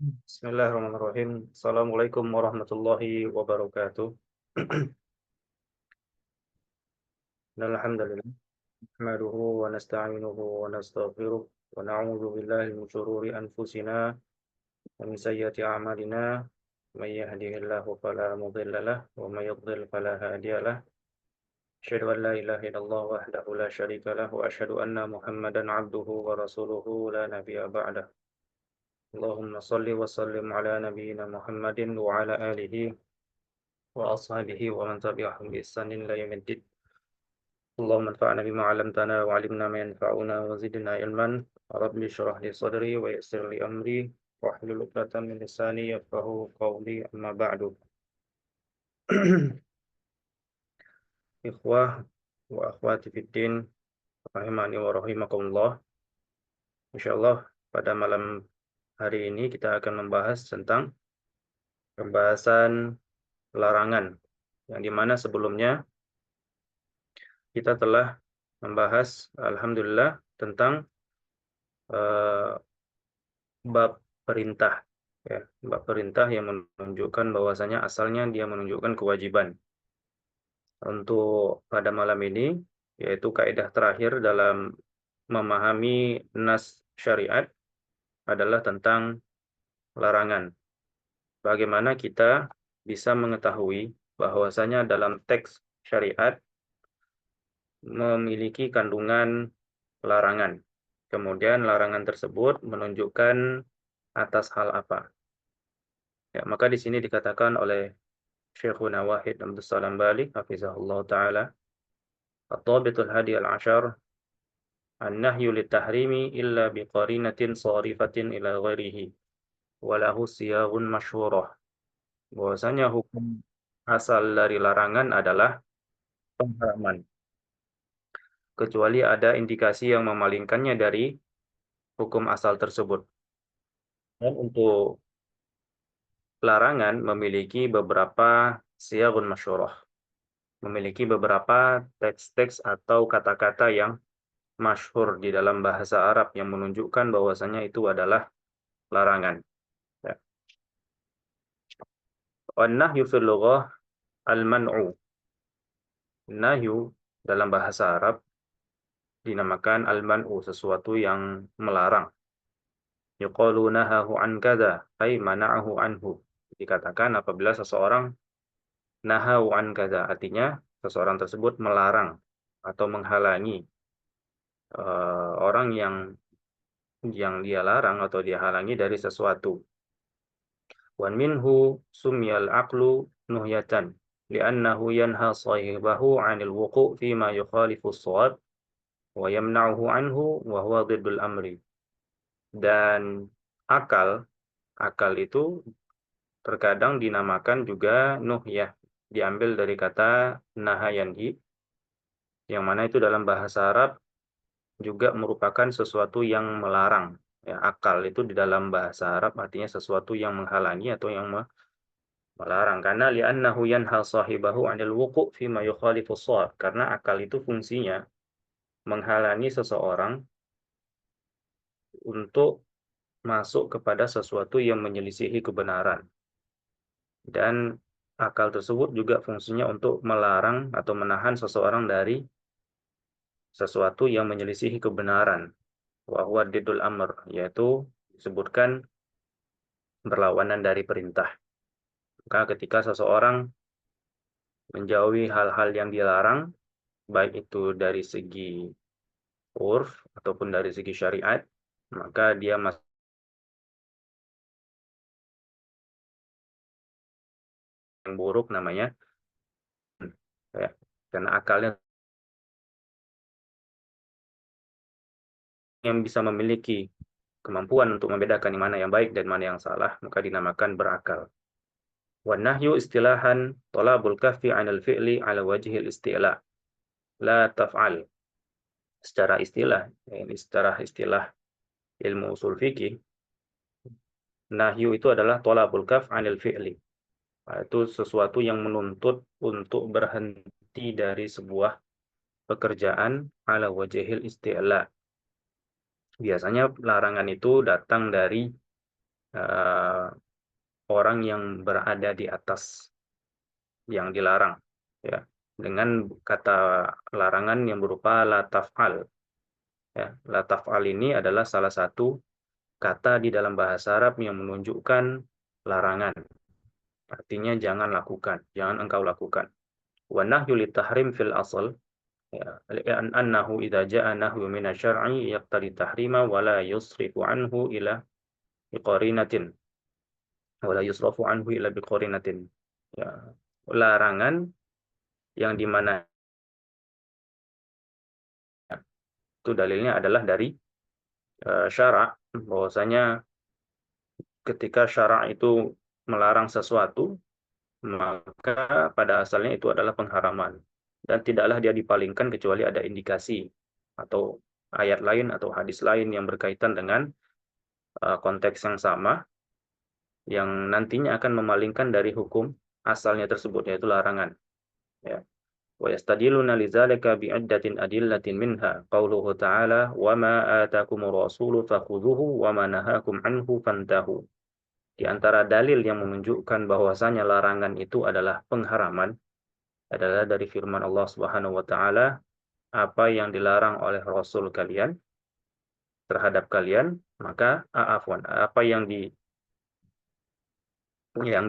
Bismillahirrahmanirrahim. Assalamualaikum warahmatullahi wabarakatuh. Alhamdulillah. Nahmaduhu wa nasta'inuhu wa nastaghfiruh wa na'udzu billahi min shururi anfusina wa min sayyiati a'malina. May yahdihillahu fala mudilla lahu wa may yudlil fala hadiya lahu. Asyhadu an la ilaha illallah wahdahu la syarika lahu wa asyhadu anna Muhammadan 'abduhu wa rasuluhu la nabiyya ba'dahu. Allahumma shalli wa sallim ala nabiyyina Muhammadin wa ala alihi وأصحابه ومن تبعهم بإحسان إلى يوم الدين. اللهم انفعنا بما علمتنا وعلمنا ما ينفعنا وزدنا علما. رب اشرح لي صدري ويسر لي أمري واحلل عقدة من لساني يفقهوا قولي أما بعد. Ikhwah wa akhwati fiddin rahimani wa rahimakumullah. Insyaallah pada malam hari ini kita akan membahas tentang pembahasan larangan yang dimana sebelumnya kita telah membahas alhamdulillah tentang bab perintah, ya, bab perintah yang menunjukkan bahwasanya asalnya dia menunjukkan kewajiban. Untuk pada malam ini yaitu kaidah terakhir dalam memahami nas syariat adalah tentang larangan. Bagaimana kita bisa mengetahui bahwasanya dalam teks syariat memiliki kandungan larangan. Kemudian larangan tersebut menunjukkan atas hal apa. Ya, maka di sini dikatakan oleh Syekhuna Wahid Abdus Salam Bali hafizahullah taala, at-tabitul hadi al-ashar an-nahyu lit-tahrimi illa biqarinatin sharifatin ila ghairihi wa lahu siyaghun masyhurah. Bahwasanya hukum asal dari larangan adalah pengharaman, kecuali ada indikasi yang memalingkannya dari hukum asal tersebut. Dan untuk larangan memiliki beberapa siyaghun masyhurah, memiliki beberapa teks-teks atau kata-kata yang masyhur di dalam bahasa Arab yang menunjukkan bahwasanya itu adalah larangan. Ya. An-nahyu fil lughah al-man'u. Nahyu dalam bahasa Arab dinamakan al-man'u, sesuatu yang melarang. Yuqalu nahahu an kadza, ay mana'ahu anhu. Dikatakan apabila seseorang nahahu an kadza, artinya seseorang tersebut melarang atau menghalangi orang yang dia larang atau dia halangi dari sesuatu. Wa minhu sumyal aqlu nuhyatan li'annahu yanha sahibahu 'anil wuqu' fi ma yukhalifu as-shawab wa yamna'uhu 'anhu wa huwa dhiddul amri. Dan akal itu terkadang dinamakan juga nuhyah, diambil dari kata nahayanhi, yang mana itu dalam bahasa Arab juga merupakan sesuatu yang melarang. Ya, akal itu di dalam bahasa Arab artinya sesuatu yang menghalangi atau yang melarang. Karena li'annahu yanha sahibahu 'anil wuqu' fi ma yukhalifu shawab. Karena akal itu fungsinya menghalangi seseorang untuk masuk kepada sesuatu yang menyelisihi kebenaran. Dan akal tersebut juga fungsinya untuk melarang atau menahan seseorang dari sesuatu yang menyelisihi kebenaran. Wa huwa diddul amr, yaitu disebutkan berlawanan dari perintah. Maka ketika seseorang menjauhi hal-hal yang dilarang, baik itu dari segi urf ataupun dari segi syariat, maka dia masuk yang buruk namanya, ya, karena akalnya yang bisa memiliki kemampuan untuk membedakan yang mana yang baik dan mana yang salah, maka dinamakan berakal. Wan nahyu istilahan talabul kaffi 'anil fi'li 'ala wajhil isti'la. La taf'al. Secara istilah, ini secara istilah ilmu usul fikih, nahyu itu adalah talabul kaf 'anil fi'li. Itu sesuatu yang menuntut untuk berhenti dari sebuah pekerjaan 'ala wajhil isti'la. Biasanya larangan itu datang dari uh, orang yang berada di atas yang dilarang, ya, dengan kata larangan yang berupa la taf'al. Ya, la taf'al ini adalah salah satu kata di dalam bahasa Arab yang menunjukkan larangan. Artinya jangan lakukan, jangan engkau lakukan. Wa nahyu litahrim fil asal, ya, annahu idza jaa nahyu min asy-syar'i yaqtadi tahrima wa la yusrifu anhu ila biqarinatin wa la yusrafu anhu ila biqarinatin. Ya, larangan yang dimana itu dalilnya adalah dari syara', bahwasanya ketika syara' itu melarang sesuatu, maka pada asalnya itu adalah pengharaman. Dan tidaklah dia dipalingkan kecuali ada indikasi atau ayat lain atau hadis lain yang berkaitan dengan konteks yang sama, yang nantinya akan memalingkan dari hukum asalnya tersebut, yaitu larangan. Ya. Wa yastadiluna lidzalika bi'iddatin adillatin minha qauluhu ta'ala wa ma atakumur rasulu fakhudhuhu wa ma nahakum anhu fantahu. Di antara dalil yang menunjukkan bahwasanya larangan itu adalah pengharaman adalah dari firman Allah Subhanahu wa taala, apa yang dilarang oleh Rasul kalian terhadap kalian, maka apa yang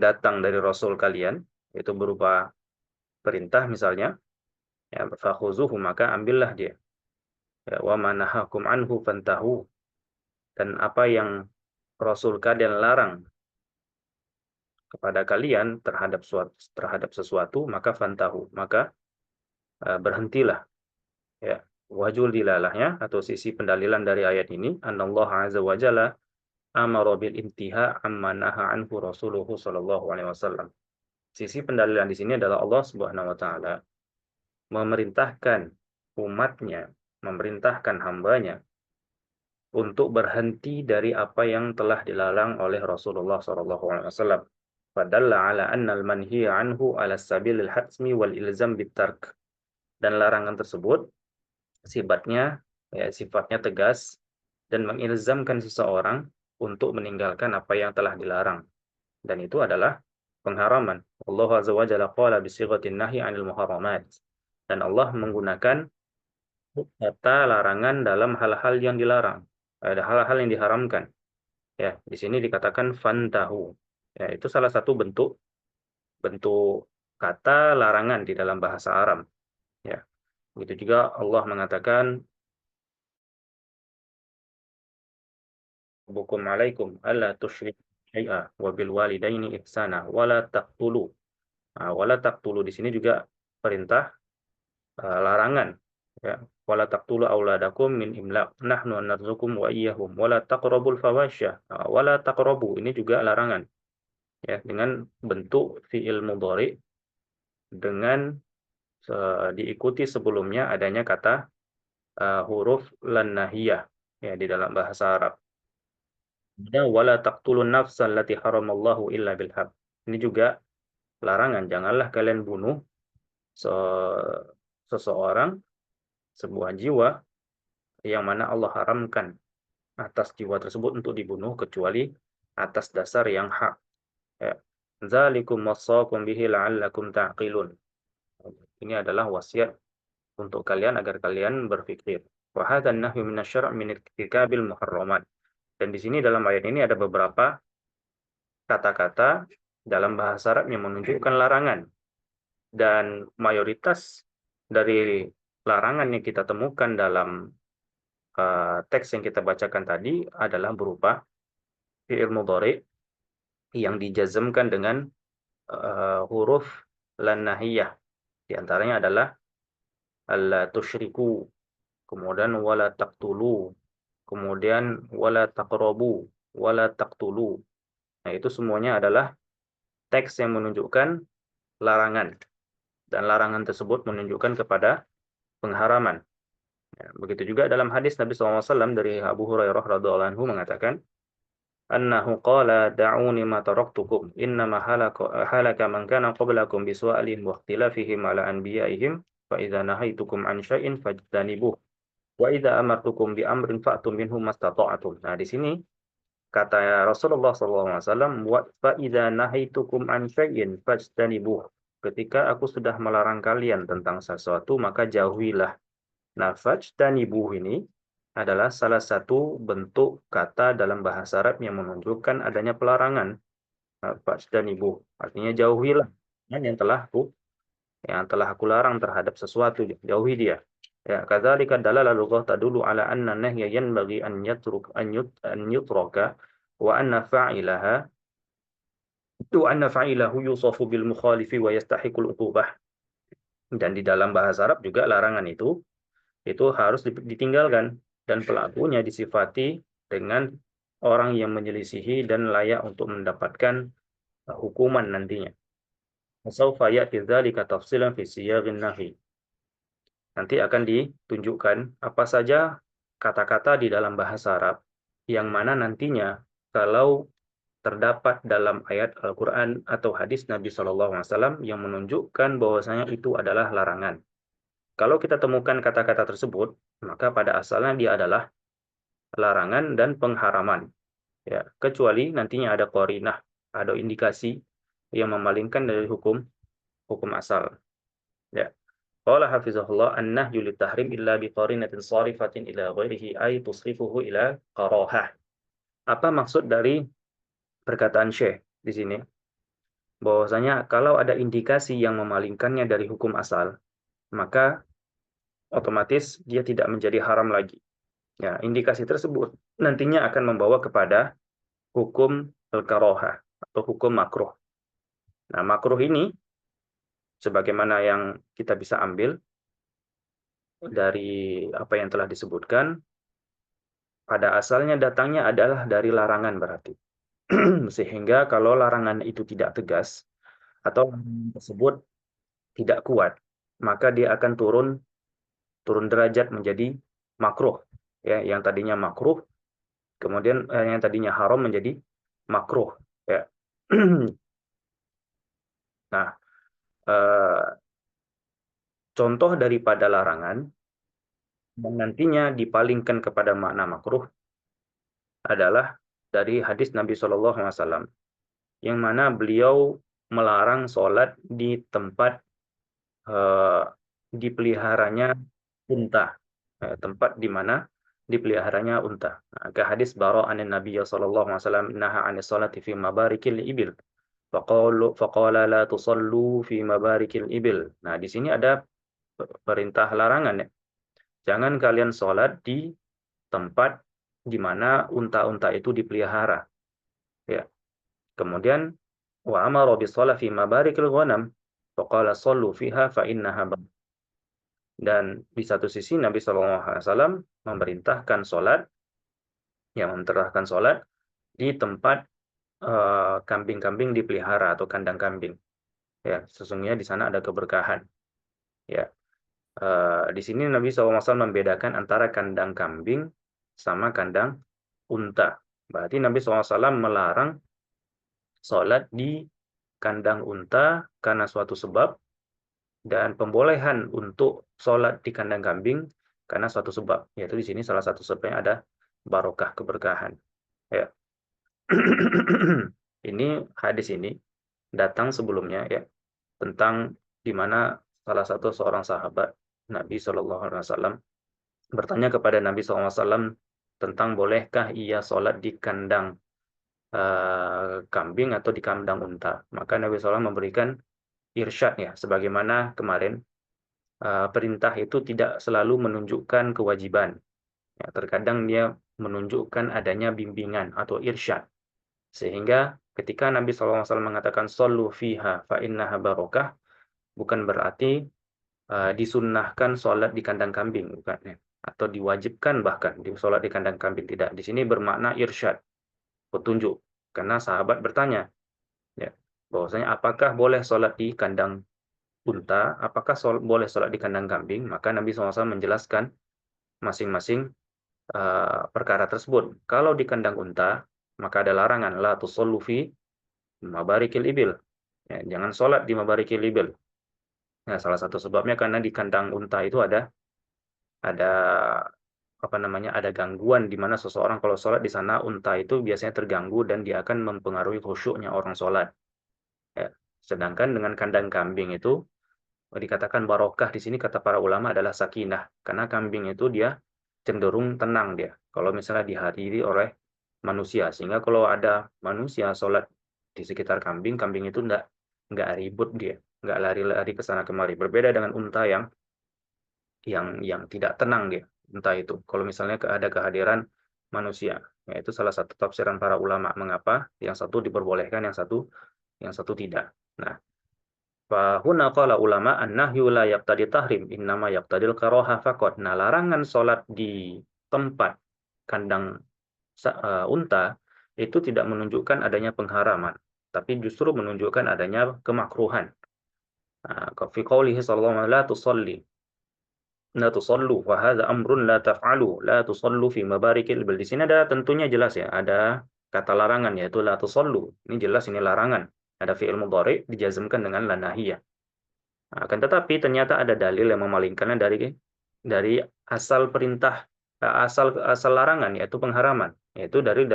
datang dari Rasul kalian itu berupa perintah misalnya, ya, fakhuzuhu, maka ambillah dia. Ya, wa manahakum anhu fantahu, dan apa yang Rasul kalian larang kepada kalian terhadap sesuatu, maka fantahu, maka berhentilah. Ya, wajul dilalahnya atau sisi pendalilan dari ayat ini, anallahu azza wa jalla amara bil intiha amma naha anhu rasuluhu sallallahu alaihi wasallam. Sisi pendalilan di sini adalah Allah Subhanahu wa taala memerintahkan umatnya, memerintahkan hambanya untuk berhenti dari apa yang telah dilarang oleh Rasulullah sallallahu alaihi wasallam. Fadalla ala anna al-manhiya anhu ala sabilil hatmi wal ilzam bitark. Dan larangan tersebut sifatnya tegas dan mengilzamkan seseorang untuk meninggalkan apa yang telah dilarang. Dan itu adalah pengharaman. Allah Azza wa Jalla qala bi sighatin nahyi 'anil muharramat. Dan Allah menggunakan kata larangan dalam hal-hal yang dilarang, ada hal-hal yang diharamkan. Ya, di sini dikatakan fantahu. Ya, itu salah satu bentuk kata larangan di dalam bahasa Arab. Ya. Begitu juga Allah mengatakan bukum alaikum alla tusyriku syai'a wa bil walidaini ihsana wala taqtulu. Nah, wala taqtulu di sini juga perintah larangan, ya. Wala taqtulu auladakum min imlaq nahnu narzukum wa iyyahum wala taqrabul fawahisha. Nah, wala taqrabu ini juga larangan, ya, dengan bentuk fiil mudhari dengan diikuti sebelumnya adanya kata huruf lan nahiyah, ya, di dalam bahasa Arab. Dan wala taqtulun nafsal lati haramallahu illa bil haq. Ini juga larangan, janganlah kalian bunuh seseorang, sebuah jiwa yang mana Allah haramkan atas jiwa tersebut untuk dibunuh kecuali atas dasar yang hak. Ya. Dzalikum wassaqum bihi la'allakum ta'qilun. Ini adalah wasiat untuk kalian agar kalian berpikir. Wa hadzal nahyu minasy-syar' min irtikabil muharramat. Dan di sini dalam ayat ini ada beberapa kata-kata dalam bahasa Arab yang menunjukkan larangan. Dan mayoritas dari larangan yang kita temukan dalam teks yang kita bacakan tadi adalah berupa fi'il mudhari yang dijazmkan dengan huruf lan nahiyah. Di antaranya adalah alla tusyriku, kemudian wala taqtulu, kemudian wala taqrabu, wala taqtulu. Nah, itu semuanya adalah teks yang menunjukkan larangan. Dan larangan tersebut menunjukkan kepada pengharaman. Ya, begitu juga dalam hadis Nabi SAW dari Abu Hurairah radhiallahu anhu mengatakan, annahu qala da'uni ma taraktukum innama halaka man kana qablakum bisu'alihim wa ikhtilafihim ala anbiya'ihim fa idza nahaitukum an syai'in fajtanibuh wa idza amartukum bi amrin fa'tum minhu mastata'tum. Nah, di sini kata Rasulullah SAW, fa idza nahaitukum an syai'in fajtanibuh. Ketika aku sudah melarang kalian tentang sesuatu, maka jauhilah. Nah, fajtanibuh ini adalah salah satu bentuk kata dalam bahasa Arab yang menunjukkan adanya pelarangan. Fajtanibuh artinya jauhilah yang telah aku larang terhadap sesuatu, jauhi dia. Ya, kadzalika dalala lughah tadullu ala anna nahya yanbaghi an yutraka wa anna fa'ilahu yusafu bil mukhalifi wa yastahiqul uqubah. Dan di dalam bahasa Arab juga larangan itu harus ditinggalkan dan pelakunya disifati dengan orang yang menyelisihi dan layak untuk mendapatkan hukuman nantinya. Saufa ya'ti dzalika tafsilan fi siyaghin nahi. Nanti akan ditunjukkan apa saja kata-kata di dalam bahasa Arab yang mana nantinya kalau terdapat dalam ayat Al-Quran atau hadis Nabi SAW yang menunjukkan bahwasanya itu adalah larangan. Kalau kita temukan kata-kata tersebut, maka pada asalnya dia adalah larangan dan pengharaman. Ya, kecuali nantinya ada qarinah, ada indikasi yang memalingkan dari hukum asal. Ya. Qala hafizahullah an-nahyu lit-tahrim illa bi qarinatin sharifatin ila ghairihi ay tusrifuhu ila qarahah. Apa maksud dari perkataan Syekh di sini? Bahwasanya kalau ada indikasi yang memalingkannya dari hukum asal, maka otomatis dia tidak menjadi haram lagi. Ya, indikasi tersebut nantinya akan membawa kepada hukum al-karahah atau hukum makruh. Nah, makruh ini sebagaimana yang kita bisa ambil dari apa yang telah disebutkan, pada asalnya datangnya adalah dari larangan berarti. Sehingga kalau larangan itu tidak tegas atau larangan tersebut tidak kuat, maka dia akan turun derajat menjadi makruh. Ya, yang tadinya makruh, kemudian yang tadinya haram menjadi makruh. Ya. Nah, contoh daripada larangan yang nantinya dipalingkan kepada makna makruh adalah dari hadis Nabi SAW, yang mana beliau melarang sholat di tempat dipeliharanya unta, tempat di mana dipeliharanya unta. Nah, ke hadis Bara anin Nabi SAW, naha anis sholati fi mabarikil ibil. Faqala la tusallu fi mabarikil ibil. Nah, di sini ada perintah larangan ya. Jangan kalian sholat di tempat di mana unta-unta itu dipelihara. Ya. Kemudian wa amara bis shalah fi mabarikil ghanam. Faqala sallu fiha fa innaha. Dan di satu sisi Nabi SAW memerintahkan sholat, yang memerintahkan sholat di tempat kambing-kambing dipelihara atau kandang kambing. Ya, sesungguhnya di sana ada keberkahan. Ya, di sini Nabi SAW membedakan antara kandang kambing sama kandang unta. Berarti Nabi SAW melarang sholat di kandang unta karena suatu sebab, dan pembolehan untuk sholat di kandang kambing karena suatu sebab. Yaitu di sini salah satu sebabnya ada barokah, keberkahan. Ya. Ini hadis ini datang sebelumnya ya, tentang di mana salah satu seorang sahabat Nabi SAW bertanya kepada Nabi SAW tentang bolehkah ia sholat di kandang kambing atau di kandang unta. Maka Nabi SAW memberikan irsyad ya, sebagaimana kemarin perintah itu tidak selalu menunjukkan kewajiban. Ya, terkadang dia menunjukkan adanya bimbingan atau irsyad. Sehingga ketika Nabi SAW mengatakan sallu fiha fa innaha barokah, bukan berarti disunnahkan sholat di kandang kambing, bukan ya. Atau diwajibkan bahkan di sholat di kandang kambing, tidak. Di sini bermakna irsyad, petunjuk. Karena sahabat bertanya, ya, bahwasanya apakah boleh sholat di kandang unta, apakah boleh sholat di kandang kambing? Maka Nabi SAW menjelaskan masing-masing perkara tersebut. Kalau di kandang unta, maka ada larangan la tusallu fi mabarikil ibil. Ya, jangan sholat di mabarikil ibil. Nah, salah satu sebabnya karena di kandang unta itu ada apa namanya, ada gangguan di mana seseorang kalau sholat di sana unta itu biasanya terganggu dan dia akan mempengaruhi khusyuknya orang sholat. Ya. Sedangkan dengan kandang kambing itu dikatakan barokah di sini kata para ulama adalah sakinah, karena kambing itu dia cenderung tenang dia. Kalau misalnya dihadiri oleh manusia, sehingga kalau ada manusia sholat di sekitar kambing, kambing itu nggak ribut dia, nggak lari-lari ke sana kemari. Berbeda dengan unta yang tidak tenang dia, unta itu. Kalau misalnya ada kehadiran manusia, ya itu salah satu tafsiran para ulama mengapa yang satu diperbolehkan, yang satu tidak. Nah, fahuna qala ulama an-nahyu la yaqtadi tahrim, innama yaqtadil karaha faqat. Nah, larangan sholat di tempat kandang unta itu tidak menunjukkan adanya pengharaman, tapi justru menunjukkan adanya kemakruhan. Nah, fi qoulihi sallallahu alaihi wasallam la tusalli la tusallu wa hadza amrun la taf'alu la tusallu fi mabarikil ibil. Di sini ada tentunya jelas ya, ada kata larangan yaitu la tusallu. Ini jelas ini larangan. Ada fi'il mudhari dijazmkan dengan la nahiyah. Akan tetapi ternyata ada dalil yang memalingkannya dari asal perintah, asal asal larangan yaitu pengharaman, yaitu dari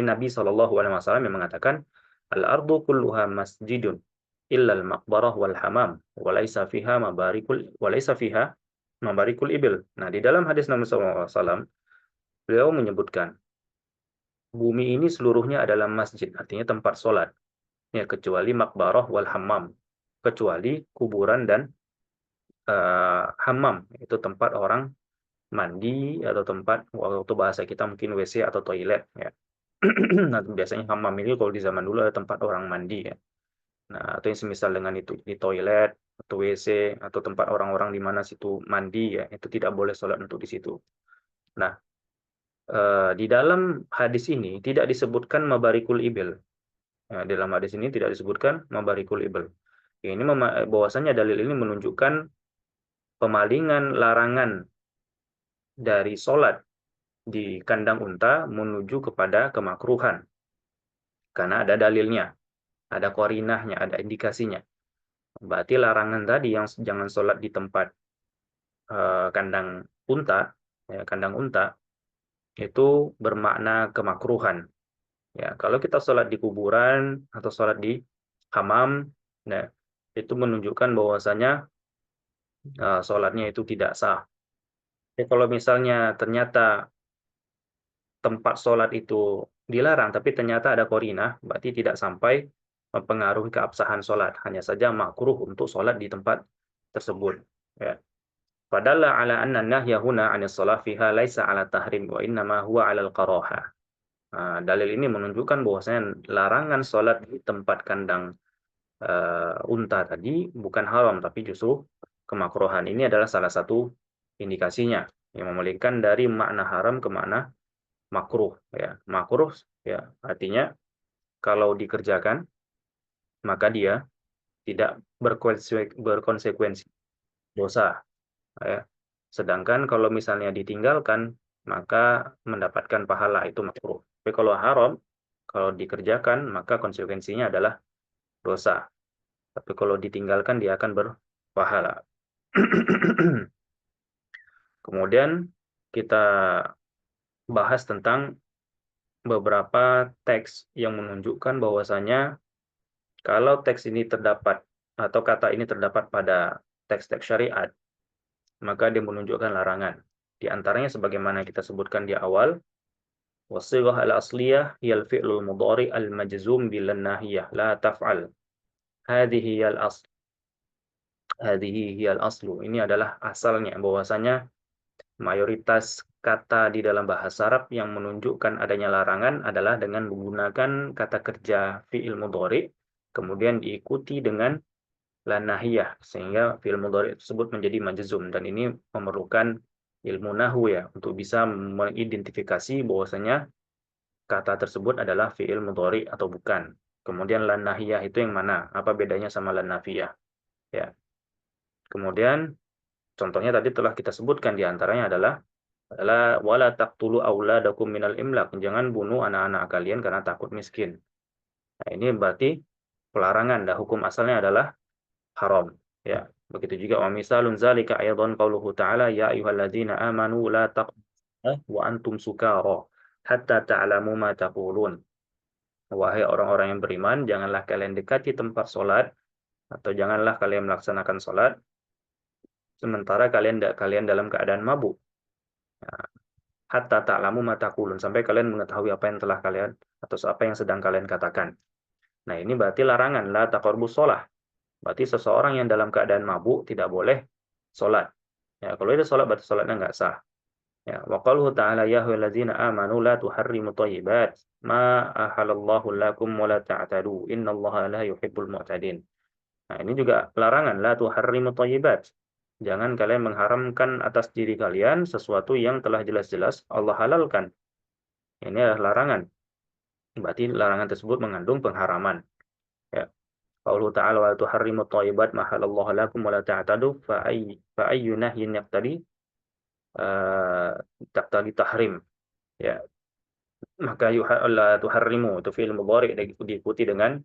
Nabi Shallallahu Alaihi Wasallam yang mengatakan al-ardu kulluha masjidun illal maqbarah wal hamam walaysa fiha mabarikul ibil. Nah, di dalam hadis Nabi Shallallahu Alaihi Wasallam beliau menyebutkan bumi ini seluruhnya adalah masjid, artinya tempat sholat, ya kecuali maqbarah wal hammam, kecuali kuburan dan hammam, itu tempat orang mandi atau tempat, waktu bahasa kita mungkin WC atau toilet ya. Nah, biasanya hammam ini kalau di zaman dulu ada tempat orang mandi ya. Nah, atau yang semisal dengan itu di toilet atau WC atau tempat orang-orang di mana situ mandi ya, itu tidak boleh sholat untuk di situ. Nah, di dalam hadis ini tidak disebutkan mabarikul ibil. Ya, dalam hadis ini tidak disebutkan mabarikul ibil. Ini bahwasanya dalil ini menunjukkan pemalingan larangan dari sholat di kandang unta menuju kepada kemakruhan. Karena ada dalilnya, ada korinahnya, ada indikasinya. Berarti larangan tadi yang jangan sholat di tempat kandang unta, ya, kandang unta, itu bermakna kemakruhan. Ya, kalau kita sholat di kuburan atau sholat di hamam, nah, itu menunjukkan bahwasanya sholatnya itu tidak sah. Jadi kalau misalnya ternyata tempat sholat itu dilarang, tapi ternyata ada korinah, berarti tidak sampai mempengaruhi keabsahan sholat. Hanya saja makruh untuk sholat di tempat tersebut. Ya. Fadalla ala anna nahya huna 'anis shalah fiha laisa 'ala tahrim wa innama huwa 'alal karaha. Nah, dalil ini menunjukkan bahwasanya larangan sholat di tempat kandang unta tadi bukan haram, tapi justru kemakruhan. Ini adalah salah satu indikasinya yang memalingkan dari makna haram ke makna makruh ya. Makruh ya artinya kalau dikerjakan maka dia tidak berkonsekuensi dosa ya. Sedangkan kalau misalnya ditinggalkan maka mendapatkan pahala, itu makruh. Tapi kalau haram, kalau dikerjakan maka konsekuensinya adalah dosa. Tapi kalau ditinggalkan dia akan berpahala. Kemudian kita bahas tentang beberapa teks yang menunjukkan bahwasanya kalau teks ini terdapat atau kata ini terdapat pada teks-teks syariat, maka dia menunjukkan larangan. Di antaranya sebagaimana kita sebutkan di awal, wasighah al-asliyah hiyal fi'lul mudhari al-majzum bil nahiyah la taf'al. Hadhihi hiyal asl. Hadhihi hiyal aslu. Ini adalah asalnya, bahwasanya mayoritas kata di dalam bahasa Arab yang menunjukkan adanya larangan adalah dengan menggunakan kata kerja fi'il mudhari kemudian diikuti dengan la nahiyah, sehingga fi'il mudhari tersebut menjadi majzum, dan ini memerlukan ilmu nahwu ya untuk bisa mengidentifikasi bahwasanya kata tersebut adalah fi'il mudhari atau bukan. Kemudian la nahiyah itu yang mana? Apa bedanya sama la nafiyah? Ya. Kemudian contohnya tadi telah kita sebutkan, di antaranya adalah wala taqtulu auladakum minal imlaq. Jangan bunuh anak-anak kalian karena takut miskin. Nah, ini berarti pelarangan, dan hukum asalnya adalah haram, ya. Begitu juga wa misalun zalika aydan qauluhu ta'ala ya ayyuhalladzina amanu la taqrabu wa antum sukara hatta ta'lamu ma taqulun. Wahai orang-orang yang beriman, janganlah kalian dekati tempat sholat atau janganlah kalian melaksanakan sholat sementara kalian dalam keadaan mabuk. Nah, hatta ta'lamu ma taqulun, sampai kalian mengetahui apa yang telah kalian atau apa yang sedang kalian katakan. Nah, ini berarti larangan la taqrabus shalah. Berarti seseorang yang dalam keadaan mabuk tidak boleh sholat. Ya, kalau itu sholat berarti sholatnya nggak sah. Ya, wa qaluhu ta'ala ya ayyuhalladzina amanu la tuharrimu thayyibat ma ahalallahu lakum wa la ta'tadu innallaha la yuhibbul mu'tadin. Nah, ini juga larangan la tuharrimu thayyibat. Jangan kalian mengharamkan atas diri kalian sesuatu yang telah jelas-jelas Allah halalkan. Ini adalah larangan. Berarti larangan tersebut mengandung pengharaman. Ya. Qauluhu ta'ala wa tuharrimu thayyibat ma halallahu lakum wa la ta'tadu fa ayyu nahyin yaqtadi taqtadi tahrim. Ya, maka la tuharrimu itu fi'il mudhari diikuti dengan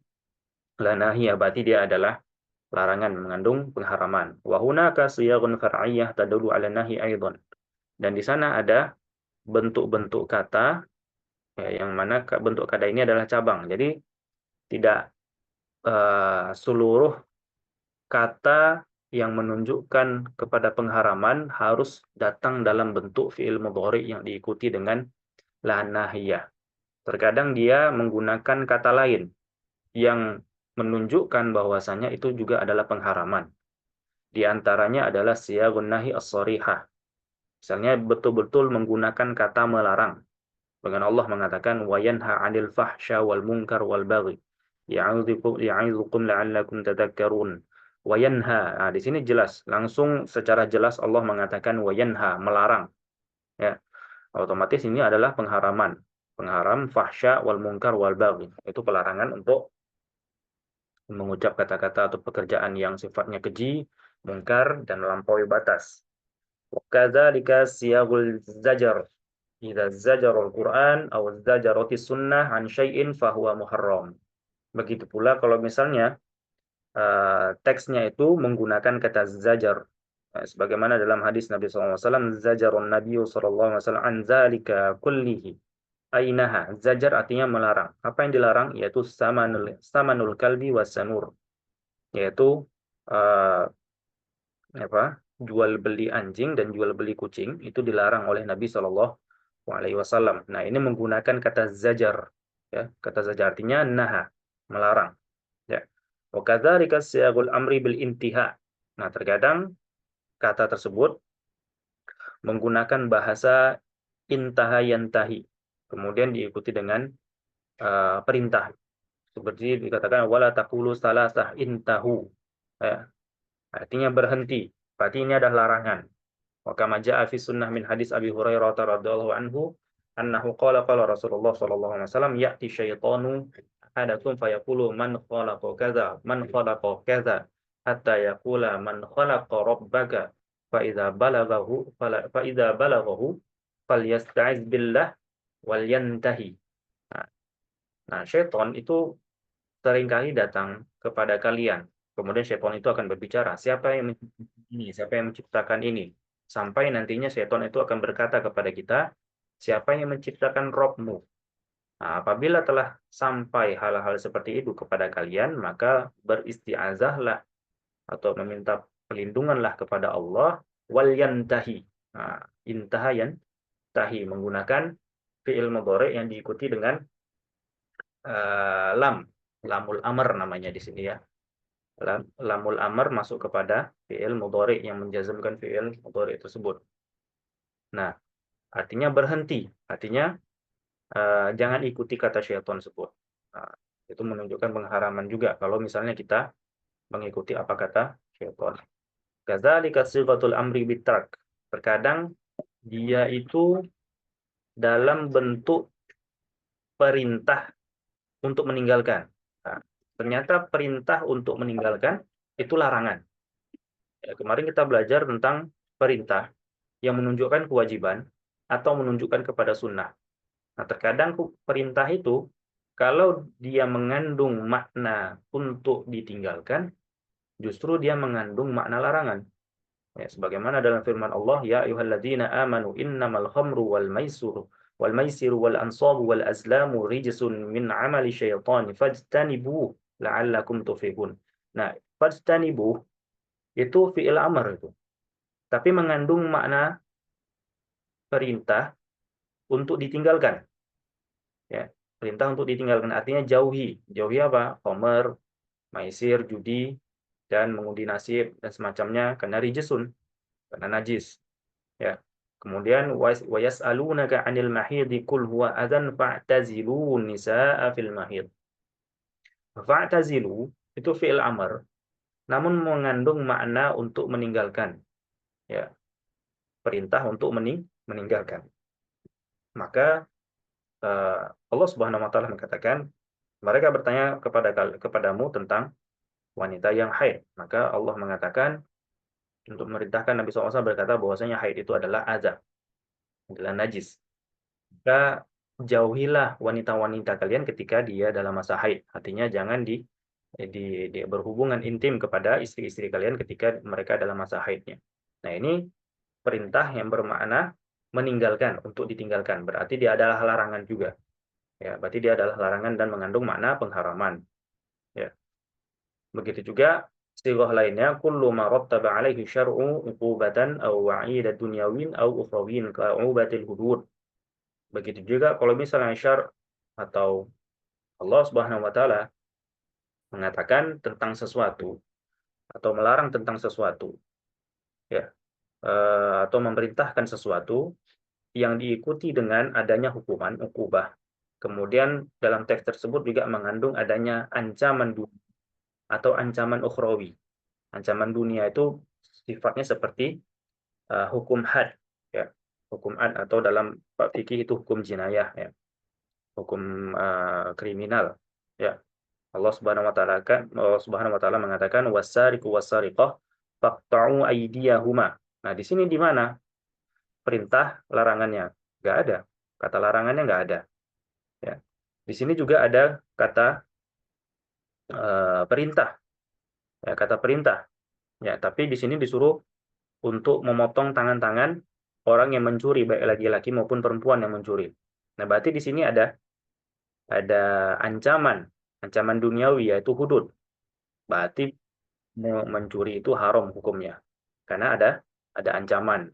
la nahiyah, berarti dia adalah larangan mengandung pengharaman. Wa hunaka siyaghun far'iyyah tadullu 'ala nahyi aidan. Dan di sana ada bentuk-bentuk kata ya, yang mana bentuk kata ini adalah cabang. Jadi tidak seluruh kata yang menunjukkan kepada pengharaman harus datang dalam bentuk fi'il mudhari yang diikuti dengan la nahiyah. Terkadang dia menggunakan kata lain yang menunjukkan bahwasanya itu juga adalah pengharaman. Di antaranya adalah siyaghun nahi as-sharihah. Misalnya betul-betul menggunakan kata melarang. Dengan Allah mengatakan wa yanha 'anil fahsya wal munkar wal baghi. Ya'idzukum la'allakum tadhakkarun. Wa yanha. Nah, di sini jelas, langsung secara jelas Allah mengatakan wa yanha, melarang. Ya. Otomatis ini adalah pengharaman. Pengharam fahsya wal munkar wal baghi. Itu pelarangan untuk mengucap kata-kata atau pekerjaan yang sifatnya keji, mungkar, dan melampaui batas. Wakadzalika siyagul zajar. Idza zajarul Qur'an aw zajaratis sunnah an syai'in fahuwa muharram. Begitu pula kalau misalnya teksnya itu menggunakan kata zajar. Sebagaimana dalam hadis Nabi SAW, zajarun Nabi SAW an zalika kullihi. Ainaha, zajar artinya melarang. Apa yang dilarang? Yaitu samanul kalbi wasanur. Yaitu jual beli anjing dan jual beli kucing itu dilarang oleh Nabi SAW. Nah, ini menggunakan kata zajar, ya, kata zajar artinya naha, melarang. Ya. Wa kadzalika siyagul amri bil intiha. Nah, terkadang kata tersebut menggunakan bahasa intaha yantahi, kemudian diikuti dengan perintah. Seperti dikatakan wala taqulu salasah intahu. Ya. Artinya berhenti. Berarti ini adalah larangan. Wa kama jaa fi sunnah min hadis Abi Hurairah radhiyallahu anhu annahu qala qala Rasulullah sallallahu alaihi wasallam ya'ti syaitanu ahadakum fayaqulu man khalaqa kadza man khalaqa kadza hatta yaqula man khalaqa rabbaka fa idza balaghahu falyasta'iz billah wal yantahi. Nah, syaitan itu seringkali datang kepada kalian. Kemudian syaitan itu akan berbicara, siapa yang menciptakan ini? Siapa yang menciptakan ini? Sampai nantinya syaitan itu akan berkata kepada kita, siapa yang menciptakan Robmu? Nah, apabila telah sampai hal-hal seperti itu kepada kalian, maka beristiazahlah atau meminta perlindunganlah kepada Allah wal yantahi. Nah, intaha yantahi menggunakan fi'il mudhari yang diikuti dengan lamul amr namanya di sini ya. Lamul amr masuk kepada fi'il mudhari yang menjazmkan fi'il mudhari tersebut. Nah, artinya berhenti, artinya jangan ikuti kata syaitan tersebut. Nah, itu menunjukkan pengharaman juga kalau misalnya kita mengikuti apa kata syaitan. Kadzalika sighatul amri bitark. Terkadang dia itu dalam bentuk perintah untuk meninggalkan. Nah, ternyata perintah untuk meninggalkan itu larangan. Ya, kemarin kita belajar tentang perintah yang menunjukkan kewajiban atau menunjukkan kepada sunnah. Nah, terkadang perintah itu kalau dia mengandung makna untuk ditinggalkan, justru dia mengandung makna larangan. Ya, sebagaimana dalam firman Allah, ya ayyuhalladzina amanu innamal khamru wal maisiru wal ansabu wal azlamu rijsun min amali syaitani fajtanibuh la'allakum tuflihun. Nah, fajtanibuh itu fi'il amr itu. Tapi mengandung makna perintah untuk ditinggalkan. Ya, perintah untuk ditinggalkan artinya jauhi. Jauhi apa? Khamr, maisir, judi, dan mengundi nasib dan semacamnya karena rijisun, karena najis. Ya. Kemudian wa yas'alunaka 'anil mahidhi qul huwa adzan fa'tazilun nisaa fil mahid. Fa'tazilu itu fi'il amr namun mengandung makna untuk meninggalkan. Ya, perintah untuk meninggalkan. Maka Allah Subhanahu wa taala mengatakan, mereka bertanya kepadamu tentang wanita yang haid. Maka Allah mengatakan untuk memerintahkan Nabi SAW berkata bahwasanya haid itu adalah azab, adalah najis. Maka jauhilah wanita-wanita kalian ketika dia dalam masa haid. Artinya jangan di berhubungan intim kepada istri-istri kalian ketika mereka dalam masa haidnya. Nah, ini perintah yang bermakna meninggalkan, untuk ditinggalkan. Berarti dia adalah larangan juga. Ya, berarti dia adalah larangan dan mengandung makna pengharaman. Ya. Begitu juga istilah lainnya, kullu ma rattaba alaihi syar'u uqubatan aw wa'idat dunyawin aw ukhrawin ka'ubatil hudud. Begitu juga kalau misalnya syar' atau Allah Subhanahu wa taala mengatakan tentang sesuatu atau melarang tentang sesuatu, ya, atau memerintahkan sesuatu yang diikuti dengan adanya hukuman, ukubah. Kemudian dalam teks tersebut juga mengandung adanya ancaman dunia atau ancaman ukhrawi. Ancaman dunia itu sifatnya seperti hukum had, ya, hukum had atau dalam fikih itu hukum jinayah, ya, hukum kriminal, ya. Allah Subhanahu wa taala mengatakan wasariqu wasariqah faqta'u aydiyahuma. Nah, di sini di mana perintah larangannya? Enggak ada. Kata larangannya enggak ada, ya. Di sini juga ada kata perintah, ya, kata perintah. Ya, tapi di sini disuruh untuk memotong tangan-tangan orang yang mencuri, baik laki-laki maupun perempuan yang mencuri. Nah, berarti di sini ada ancaman duniawi yaitu hudud. Berarti mencuri itu haram hukumnya. Karena ada ancaman.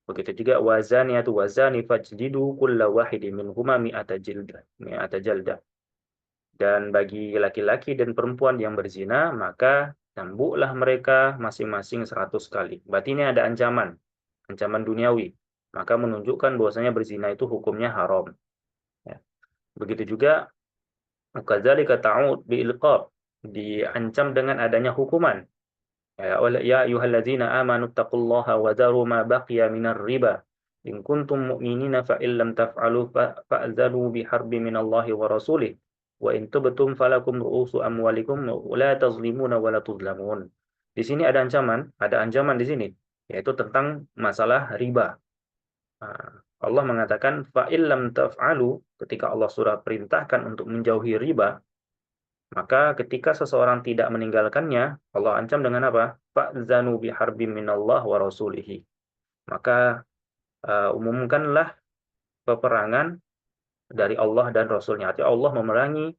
Begitu juga wazaniyatu wazani fajlidu kulla wahidin minhuma mi'ata jaldah. Dan bagi laki-laki dan perempuan yang berzina, maka cambuklah mereka masing-masing 100 kali. Berarti ini ada ancaman duniawi. Maka menunjukkan bahwasanya berzina itu hukumnya haram. Ya. Begitu juga kadzalika ta'ud biilqab, diancam dengan adanya hukuman. Ya ayyuhalladzina amanu taqullaha wa dharu ma baqiya minar riba in kuntum mu'minina fa illam taf'alu fa'zanu biharbin minallahi wa rasulih wa in tubtum falakum ru'usu amwalikum la tazlimuna wa la tuzlamun. Di sini ada ancaman di sini, yaitu tentang masalah riba. Allah mengatakan fa illam taf'alu, ketika Allah sudah perintahkan untuk menjauhi riba, maka ketika seseorang tidak meninggalkannya, Allah ancam dengan apa? Fa'zanu biharbin minallah wa rasulihi. Maka umumkanlah peperangan dari Allah dan Rasulnya. Artinya Allah memerangi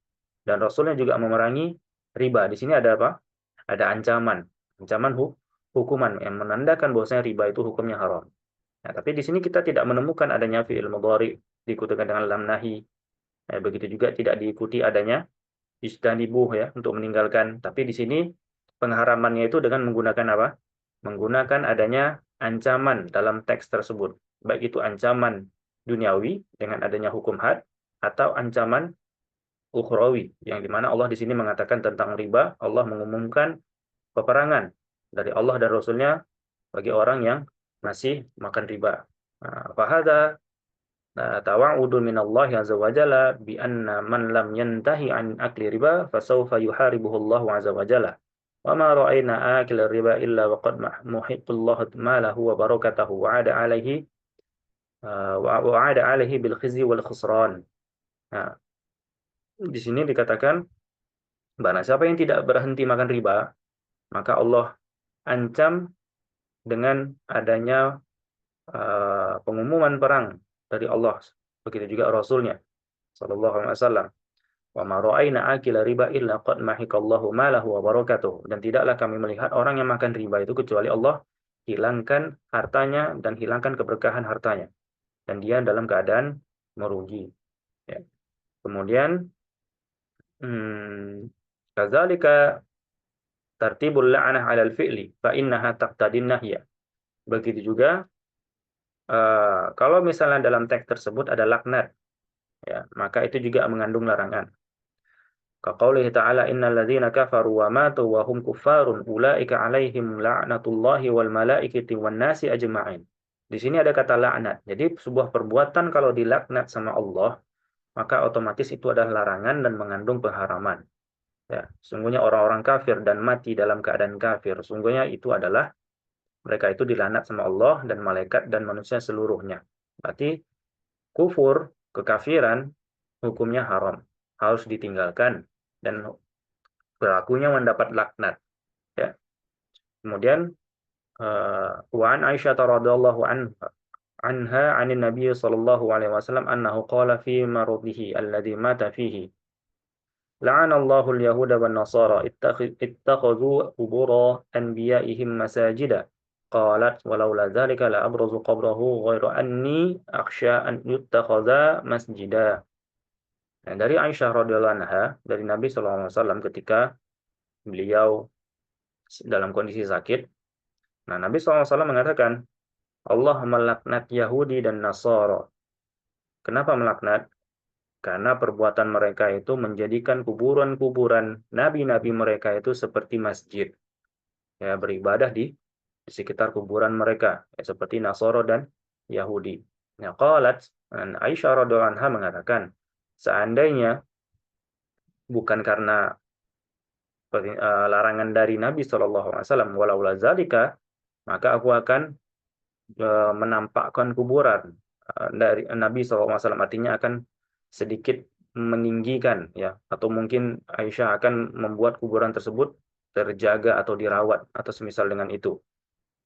dan Rasulnya juga memerangi riba. Di sini ada apa? Ada ancaman hukuman yang menandakan bahwasanya riba itu hukumnya haram. Nah, tapi di sini kita tidak menemukan adanya fi'il mudhari diikuti dengan lam nahi. Begitu juga tidak diikuti adanya istanibuh, ya, untuk meninggalkan. Tapi di sini pengharamannya itu dengan menggunakan apa? Menggunakan adanya ancaman dalam teks tersebut. Baik itu ancaman duniawi dengan adanya hukum had atau ancaman ukhrawi yang dimana Allah di sini mengatakan tentang riba. Allah mengumumkan peperangan dari Allah dan Rasulnya bagi orang yang masih makan riba. Fahada tawa'udun minallahi azza wa jalla bi anna man lam yantahi an akli riba fasawfa yuharibuhu Allah azza wa jalla. Wa ma ra'ayna akila riba illa wa qad muhiqqullahu malahu wa barakatahu wa 'ada 'alaihi bil khizyi wal khusran. Nah, di sini dikatakan barang siapa yang tidak berhenti makan riba, maka Allah ancam dengan adanya pengumuman perang dari Allah. Begitu juga Rasulnya sallallahu alaihi wasallam. Wa ma ra'ayna akila riba illa qad mahikallahu malahu wa barakatuh. Dan tidaklah kami melihat orang yang makan riba itu kecuali Allah hilangkan hartanya dan hilangkan keberkahan hartanya. Dan dia dalam keadaan merugi. Ya. Kemudian, kadzalika tartibul la'nah 'alal fi'li fa innaha taqtadin nahya. Begitu juga kalau misalnya dalam teks tersebut ada laknat, ya, maka itu juga mengandung larangan. Kaqaulihi ta'ala innal ladzina kafaru wa matu wa hum kuffarun ulaika 'alaihim la'natullahi wal malaikati wan nasi ajma'in. Di sini ada kata laknat. Jadi sebuah perbuatan kalau dilaknat sama Allah, maka otomatis itu adalah larangan dan mengandung pengharaman. Ya, sungguhnya orang-orang kafir dan mati dalam keadaan kafir, sungguhnya itu adalah mereka itu dilaknat sama Allah dan malaikat dan manusia seluruhnya. Berarti kufur, kekafiran, hukumnya haram, harus ditinggalkan dan pelakunya mendapat laknat. Ya. Kemudian wa an Aisyah radhiyallahu anha 'anil Nabi sallallahu alaihi wasallam annahu qala fi maradihi alladhi mata fihi la'anallahu al-yahuda wan nasara ittakhadhu qubur anbiya'ihim masajida. Qalat walaula dzalika la abrazu qabrahu ghairu anni akhsha an yuttakhadha masjida. Nah, dari Aisyah radhiyallahu anha dari Nabi sallallahu alaihi wasallam ketika beliau dalam kondisi sakit. Nah, Nabi SAW mengatakan, Allah melaknat Yahudi dan Nasara. Kenapa melaknat? Karena perbuatan mereka itu menjadikan kuburan-kuburan nabi-nabi mereka itu seperti masjid. Ya, beribadah di sekitar kuburan mereka, ya, seperti Nasara dan Yahudi. Ya, qalat, Aisyah radhiyallahu anha mengatakan, seandainya bukan karena larangan dari Nabi SAW, walau lazalika, maka aku akan menampakkan kuburan dari Nabi SAW, artinya akan sedikit meninggikan, ya, atau mungkin Aisyah akan membuat kuburan tersebut terjaga atau dirawat atau semisal dengan itu.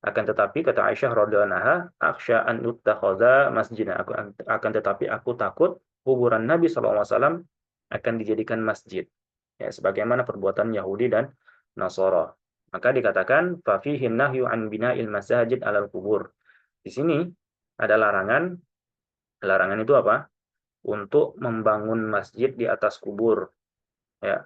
Akan tetapi kata Aisyah radhiyallahu anha, akhsha an yuttakhadha masjidan, akan tetapi aku takut kuburan Nabi SAW akan dijadikan masjid, ya, sebagaimana perbuatan Yahudi dan Nasara. Maka dikatakan fa fihi nahyu an bina'il masajid 'alal kubur. Di sini ada larangan. Larangan itu apa? Untuk membangun masjid di atas kubur, ya.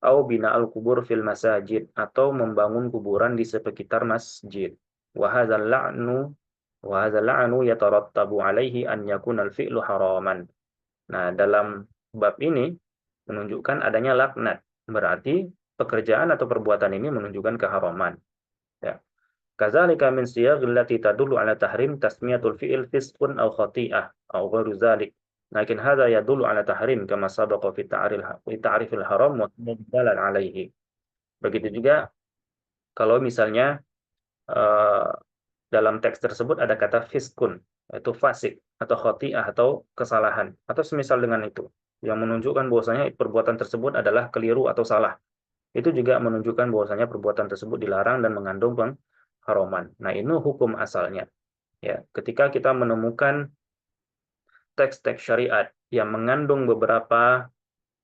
Au bina'al kubur fil masajid, atau membangun kuburan di sekitar masjid. Wa hadzal la'nu yatarattabu alaihi an yakuna al-fi'lu haraman. Nah, dalam bab ini menunjukkan adanya laknat. Berarti pekerjaan atau perbuatan ini menunjukkan keharaman. Ya. Kadzalika min siyaghil lati tadullu ala tahrim tasmiyatul fi'il fisqun aw khati'ah aw ghairu dzalik. Lakin hadza yadullu ala tahrim kama sabaqa fi ta'rifil haram wa dalal alaihi. Begitu juga kalau misalnya dalam teks tersebut ada kata fiskun, yaitu fasik atau khati'ah atau kesalahan atau semisal dengan itu yang menunjukkan bahwasanya perbuatan tersebut adalah keliru atau salah. Itu juga menunjukkan bahwasanya perbuatan tersebut dilarang dan mengandung pengharaman. Nah, ini hukum asalnya. Ya, ketika kita menemukan teks-teks syariat yang mengandung beberapa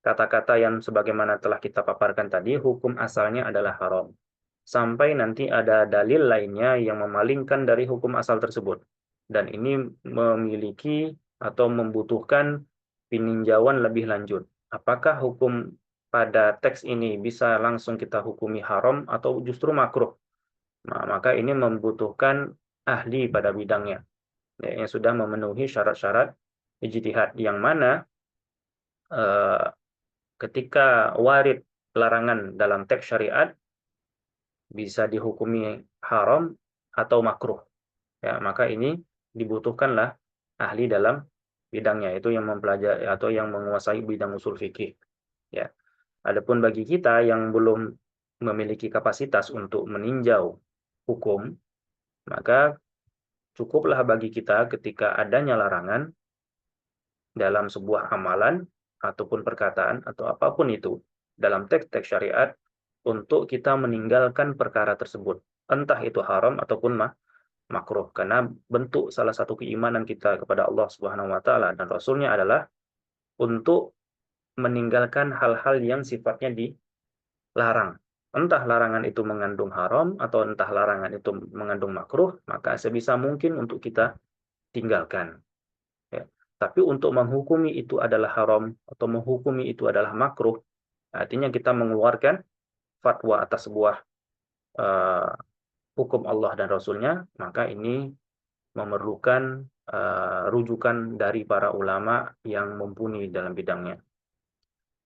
kata-kata yang sebagaimana telah kita paparkan tadi, hukum asalnya adalah haram. Sampai nanti ada dalil lainnya yang memalingkan dari hukum asal tersebut. Dan ini memiliki atau membutuhkan peninjauan lebih lanjut. Apakah hukum pada teks ini bisa langsung kita hukumi haram atau justru makruh? Nah, maka ini membutuhkan ahli pada bidangnya, ya, yang sudah memenuhi syarat-syarat ijtihad, yang mana ketika warid larangan dalam teks syariat bisa dihukumi haram atau makruh. Ya, maka ini dibutuhkanlah ahli dalam bidangnya, itu yang mempelajari atau yang menguasai bidang usul fikih. Ya. Adapun bagi kita yang belum memiliki kapasitas untuk meninjau hukum, maka cukuplah bagi kita ketika adanya larangan dalam sebuah amalan ataupun perkataan atau apapun itu dalam teks-teks syariat, untuk kita meninggalkan perkara tersebut. Entah itu haram ataupun makruh. Karena bentuk salah satu keimanan kita kepada Allah Subhanahu wa taala dan Rasulnya adalah untuk meninggalkan hal-hal yang sifatnya dilarang. Entah larangan itu mengandung haram atau entah larangan itu mengandung makruh, maka sebisa mungkin untuk kita tinggalkan. Ya. Tapi untuk menghukumi itu adalah haram atau menghukumi itu adalah makruh, artinya kita mengeluarkan fatwa atas sebuah uh, hukum Allah dan Rasulnya, maka ini memerlukan rujukan dari para ulama yang mumpuni dalam bidangnya.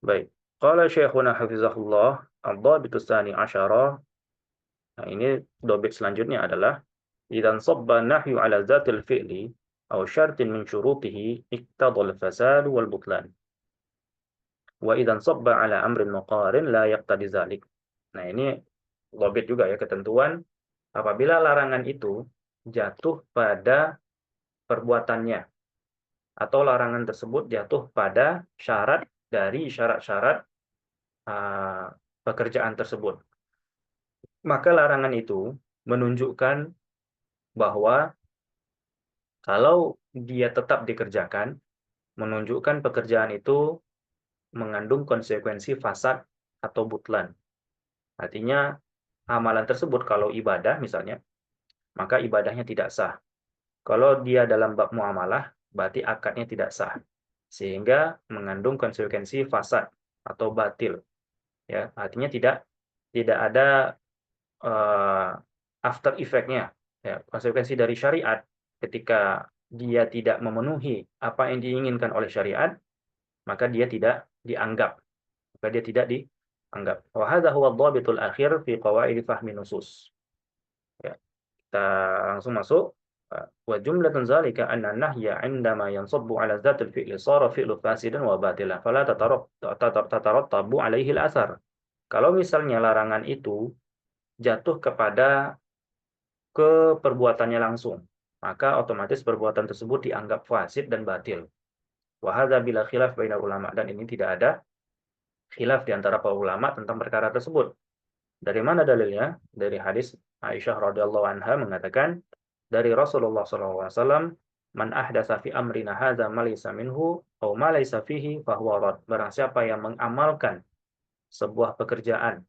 Baik. Qala Syekhuna hafizahullah, ad-dhabitus tsani asyara. Nah, ini dobit selanjutnya adalah idzan sabba nahyu ala zatil fi'li aw syartin min syurutihi iqtadal fasad wal butlan. Wa idzan sabba ala amrin muqarin la yaqtadi dzalik. Nah, ini dobit juga ya, ketentuan apabila larangan itu jatuh pada perbuatannya atau larangan tersebut jatuh pada syarat dari syarat-syarat pekerjaan tersebut. Maka larangan itu menunjukkan bahwa kalau dia tetap dikerjakan, menunjukkan pekerjaan itu mengandung konsekuensi fasad atau butlan. Artinya amalan tersebut kalau ibadah misalnya, maka ibadahnya tidak sah. Kalau dia dalam bab muamalah, berarti akadnya tidak sah. Sehingga mengandung konsekuensi fasad atau batil. Ya, artinya tidak ada after effect-nya. Ya, konsekuensi dari syariat ketika dia tidak memenuhi apa yang diinginkan oleh syariat, maka dia tidak dianggap. Maka dia tidak dianggap. Wa hadza huwa ad-dhabitul akhir fi qawaid fahmi nusus. Ya, kita langsung masuk. Wa jumlatun zalika anna nahya 'indama yansabbu 'ala dzatil fi'li sara fi'lu fasidan wa batilan fala tatarattabu 'alaihi al-athar. Kalau misalnya larangan itu jatuh kepada perbuatannya langsung, maka otomatis perbuatan tersebut dianggap fasid dan batil. Wa hadza bila khilaf bainal ulama, dan ini tidak ada khilaf di antara para ulama tentang perkara tersebut. Dari mana dalilnya? Dari hadis Aisyah radhiyallahu anha mengatakan dari Rasulullah SAW, man ahdatsa fi amrina hadza ma laysa minhu aw ma laysa fihi fahuwa rad. Barang siapa yang mengamalkan sebuah pekerjaan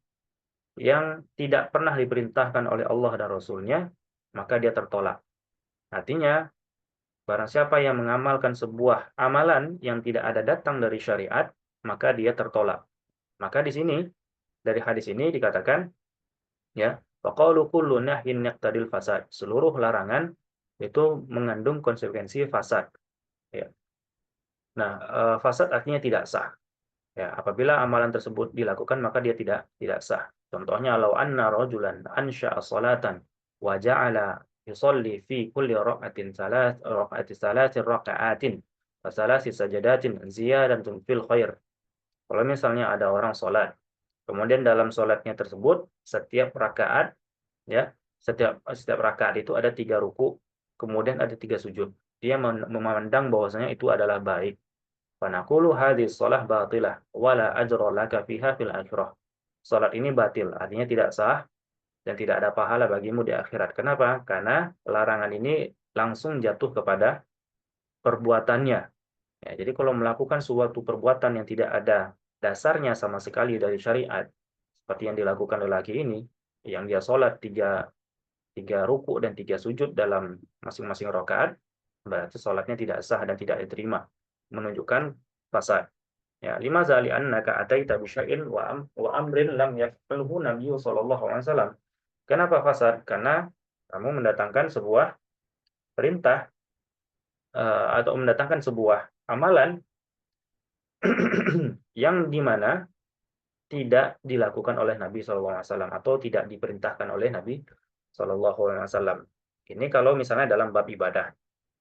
yang tidak pernah diperintahkan oleh Allah dan Rasulnya, maka dia tertolak. Artinya, barang siapa yang mengamalkan sebuah amalan yang tidak ada datang dari syariat, maka dia tertolak. Maka di sini, dari hadis ini dikatakan, ya, faqalu kullu nahyin yaqtadil fasad. Seluruh larangan itu mengandung konsekuensi fasad. Ya. Nah, fasad artinya tidak sah. Ya, apabila amalan tersebut dilakukan maka dia tidak sah. Contohnya law anna rajulan ansha'a salatan wa ja'ala yusalli fi kulli salatin raka'atin wa salasi sajadatin ziyadatun fil khair. Kalau misalnya ada orang salat, kemudian dalam salatnya tersebut setiap rakaat, ya, setiap rakaat itu ada 3 ruku, kemudian ada 3 sujud. Dia memandang bahwasanya itu adalah baik. Fanaqulu hadhihi shalah batilah wala ajra laka fiha fil akhirah. Salat ini batil, artinya tidak sah dan tidak ada pahala bagimu di akhirat. Kenapa? Karena larangan ini langsung jatuh kepada perbuatannya. Ya, jadi kalau melakukan suatu perbuatan yang tidak ada dasarnya sama sekali dari syariat, seperti yang dilakukan lelaki ini, yang dia sholat tiga ruku dan 3 sujud dalam masing-masing rakaat, berarti sholatnya tidak sah dan tidak diterima, menunjukkan fasad. Ya, lima zali annaka ataita bi syai'in wa amrin lam yaf'alhu Nabi sallallahu alaihi wasallam. Kenapa fasad? Karena kamu mendatangkan sebuah perintah atau mendatangkan sebuah amalan yang dimana tidak dilakukan oleh Nabi sallallahu alaihi wasallam atau tidak diperintahkan oleh Nabi sallallahu alaihi wasallam. Ini kalau misalnya dalam bab ibadah.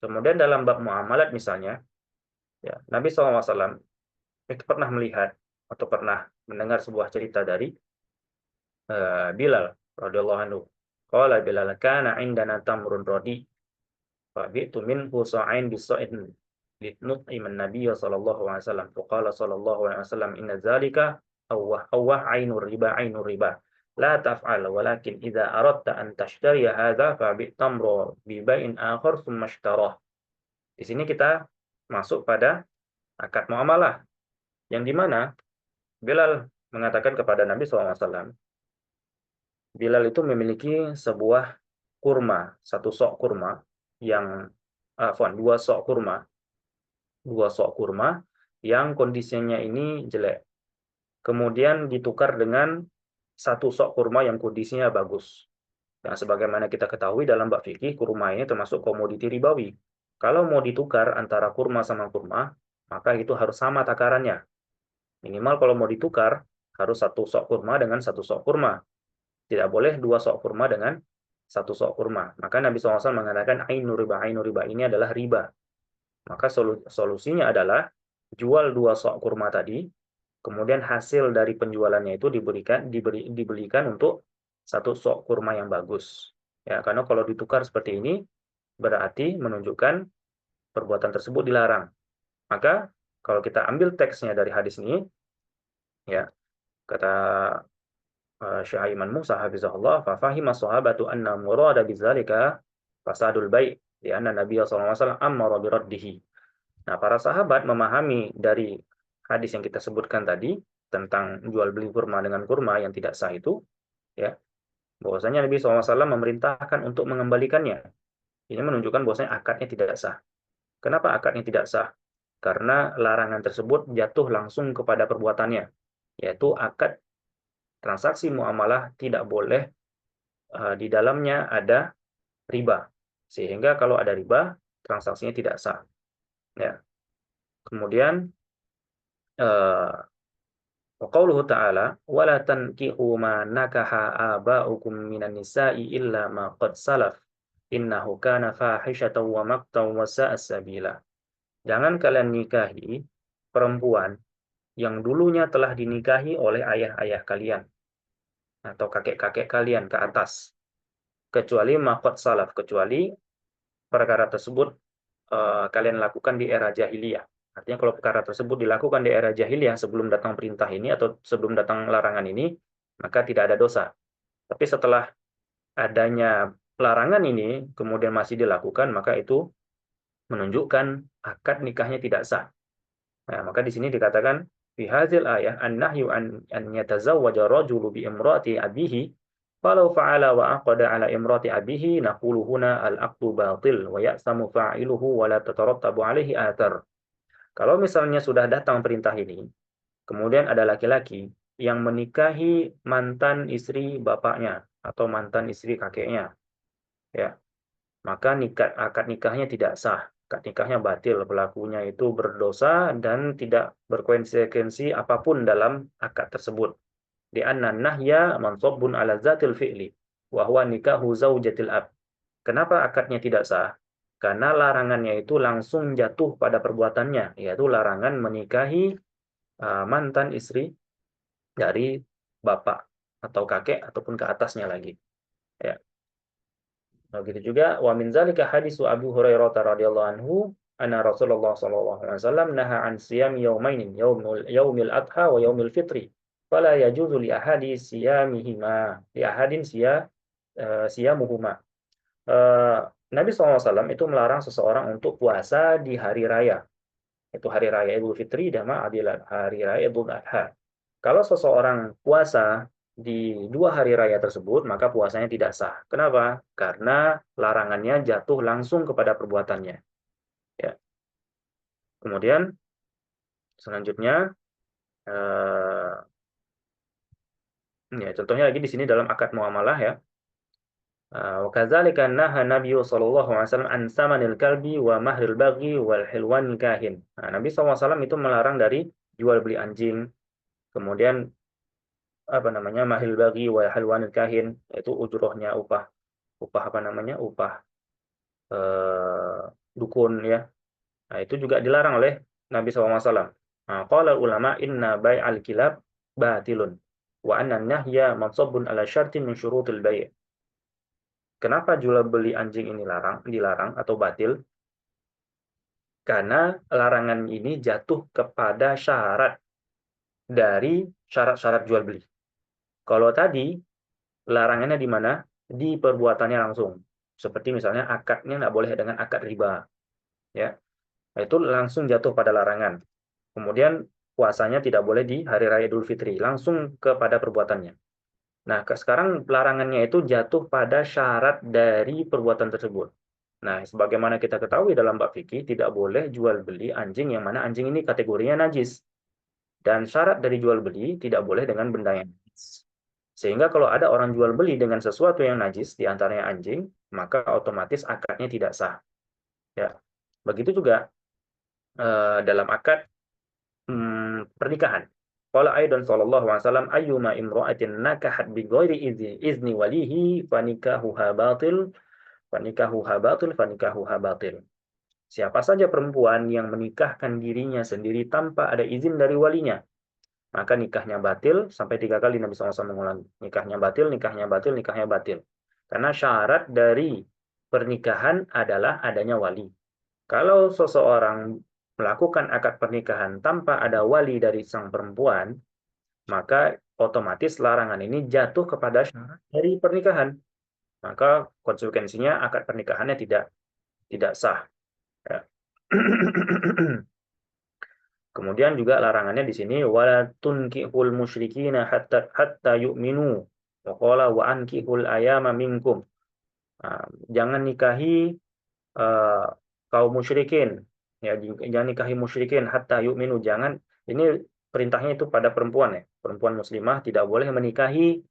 Kemudian dalam bab muamalat misalnya, ya, Nabi sallallahu alaihi wasallam itu pernah melihat atau pernah mendengar sebuah cerita dari Bilal radhiyallahu anhu. Qala Bilal kana indana tamrun radi fa bi'tu minhu sa'ain bisa'in litnut'im an-nabiy sallallahu alaihi wasallam. Faqala sallallahu alaihi wasallam inna dzalika awwah ainur riba. La taf'al walakin idza aradta an tashtariya hadza fabi' tamra bi bai'in akhar tsumma ishtarah. Di sini kita masuk pada akad muamalah yang di mana Bilal mengatakan kepada Nabi SAW, Bilal itu memiliki sebuah kurma, satu sok kurma yang dua sok kurma yang kondisinya ini jelek. Kemudian ditukar dengan satu sok kurma yang kondisinya bagus. Nah, sebagaimana kita ketahui dalam bab fikih, kurma ini termasuk komoditi ribawi. Kalau mau ditukar antara kurma sama kurma, maka itu harus sama takarannya. Minimal kalau mau ditukar, harus satu sok kurma dengan satu sok kurma. Tidak boleh dua sok kurma dengan satu sok kurma. Maka Nabi SAW mengatakan ainu riba ini adalah riba. Maka solusinya adalah jual dua sok kurma tadi, kemudian hasil dari penjualannya itu dibelikan untuk satu sok kurma yang bagus. Ya, karena kalau ditukar seperti ini berarti menunjukkan perbuatan tersebut dilarang. Maka kalau kita ambil teksnya dari hadis ini, ya kata Syekh Aiman Musa hafizahullah, fa fahima sahabatu anna murada bidzalika fasadul bai' di anna Nabi sallallahu alaihi wasallam amara bi raddihi. Nah, para sahabat memahami dari hadis yang kita sebutkan tadi tentang jual beli kurma dengan kurma yang tidak sah itu, ya, bahwasanya Nabi SAW memerintahkan untuk mengembalikannya. Ini menunjukkan bahwasanya akadnya tidak sah. Kenapa akadnya tidak sah? Karena larangan tersebut jatuh langsung kepada perbuatannya, yaitu akad transaksi muamalah tidak boleh di dalamnya ada riba. Sehingga kalau ada riba, transaksinya tidak sah. Ya. Kemudian wa qauluhu ta'ala wala tankihu ma nakaha aba'ukum minan nisa'i illa ma qad salaf innahu kana fahishatan wa maqtan wa sa'a sabila. Jangan kalian nikahi perempuan yang dulunya telah dinikahi oleh ayah-ayah kalian atau kakek-kakek kalian ke atas, kecuali maqad salaf, kecuali perkara tersebut kalian lakukan di era jahiliyah. Artinya kalau perkara tersebut dilakukan di era jahiliyah sebelum datang perintah ini atau sebelum datang larangan ini, maka tidak ada dosa. Tapi setelah adanya larangan ini kemudian masih dilakukan, maka itu menunjukkan akad nikahnya tidak sah. Nah, maka di sini dikatakan fi hadzal ayah an-nahyu an yatazawwaja rajulu bi imra'ati abihi falau fa'ala wa aqada ala imrati abihi naqulu huna al-aqdu batil wa ya'samu fa'iluhu wa la tatarattabu alaihi athar. Kalau misalnya sudah datang perintah ini, kemudian ada laki-laki yang menikahi mantan istri bapaknya atau mantan istri kakeknya, ya, maka akad nikahnya tidak sah. Akad nikahnya batil, pelakunya itu berdosa dan tidak berkonsekuensi apapun dalam akad tersebut. Di anna nahya mansubun ala zatil fi'li wa huwa nikahu zaujatil ab. Kenapa akadnya tidak sah? Karena larangannya itu langsung jatuh pada perbuatannya, yaitu larangan menikahi mantan istri dari bapak atau kakek ataupun ke atasnya lagi. Ya. Begitu juga wa min zalika hadisu Abu Hurairah radhiyallahu anhu anna Rasulullah sallallahu alaihi wasallam naha an siyam yaumain yaumil adha wa yaumil fitri fala yajuzu li ahadi siyamihima li ahadin siyamuhuma. Nabi SAW itu melarang seseorang untuk puasa di hari raya. Itu hari raya Idul Fitri dan hari raya Idul Adha. Kalau seseorang puasa di dua hari raya tersebut, maka puasanya tidak sah. Kenapa? Karena larangannya jatuh langsung kepada perbuatannya. Ya. Kemudian selanjutnya, ya, contohnya lagi di sini dalam akad muamalah ya. Wa kadzalika naha Nabi sallallahu alaihi wasallam an samanil kalbi wa mahril baghi wal hilwan kahin. Nah, Nabi SAW itu melarang dari jual beli anjing, kemudian apa namanya mahil bagi wa halwan kahin, yaitu ujrohnya upah upah apa namanya upah eh, dukun ya. Nah, itu juga dilarang oleh Nabi SAW. Nah, qala ulama inna bai'al kilab batilun wa anna nahya mansubun ala syartin min syurutil bai'. Kenapa jual beli anjing ini dilarang atau batil? Karena larangan ini jatuh kepada syarat dari syarat-syarat jual beli. Kalau tadi larangannya di mana? Di perbuatannya langsung. Seperti misalnya akadnya nggak boleh dengan akad riba, ya. Itu langsung jatuh pada larangan. Kemudian puasanya tidak boleh di hari raya Idul Fitri, langsung kepada perbuatannya. Nah, sekarang larangannya itu jatuh pada syarat dari perbuatan tersebut. Nah, sebagaimana kita ketahui dalam bab fikih, tidak boleh jual beli anjing yang mana anjing ini kategorinya najis. Dan syarat dari jual beli tidak boleh dengan benda yang najis. Sehingga kalau ada orang jual beli dengan sesuatu yang najis, di antaranya anjing, maka otomatis akadnya tidak sah. Ya. Begitu juga dalam akad pernikahan. Qala aidan sallallahu alaihi wasallam ayyuma imra'atin nakahat bi ghairi izni walihi fanikahuha batil fanikahuha batil fanikahuha batil. Siapa saja perempuan yang menikahkan dirinya sendiri tanpa ada izin dari walinya, maka nikahnya batil. Sampai 3 kali Nabi SAW mengulang, nikahnya batil, nikahnya batil, nikahnya batil. Karena syarat dari pernikahan adalah adanya wali. Kalau seseorang melakukan akad pernikahan tanpa ada wali dari sang perempuan, maka otomatis larangan ini jatuh kepada syarat dari pernikahan. Maka konsekuensinya akad pernikahannya tidak sah. Ya. Kemudian juga larangannya di sini wala tunkihul musyrikina hatta yu'minu. Wa qala wa ankihul ayama minkum. Nah, jangan nikahi kaum musyrikin. Ya, jangan nikahi musyrikin hatta yu'minu. Jangan, ini perintahnya itu pada perempuan ya. Perempuan muslimah tidak boleh menikahi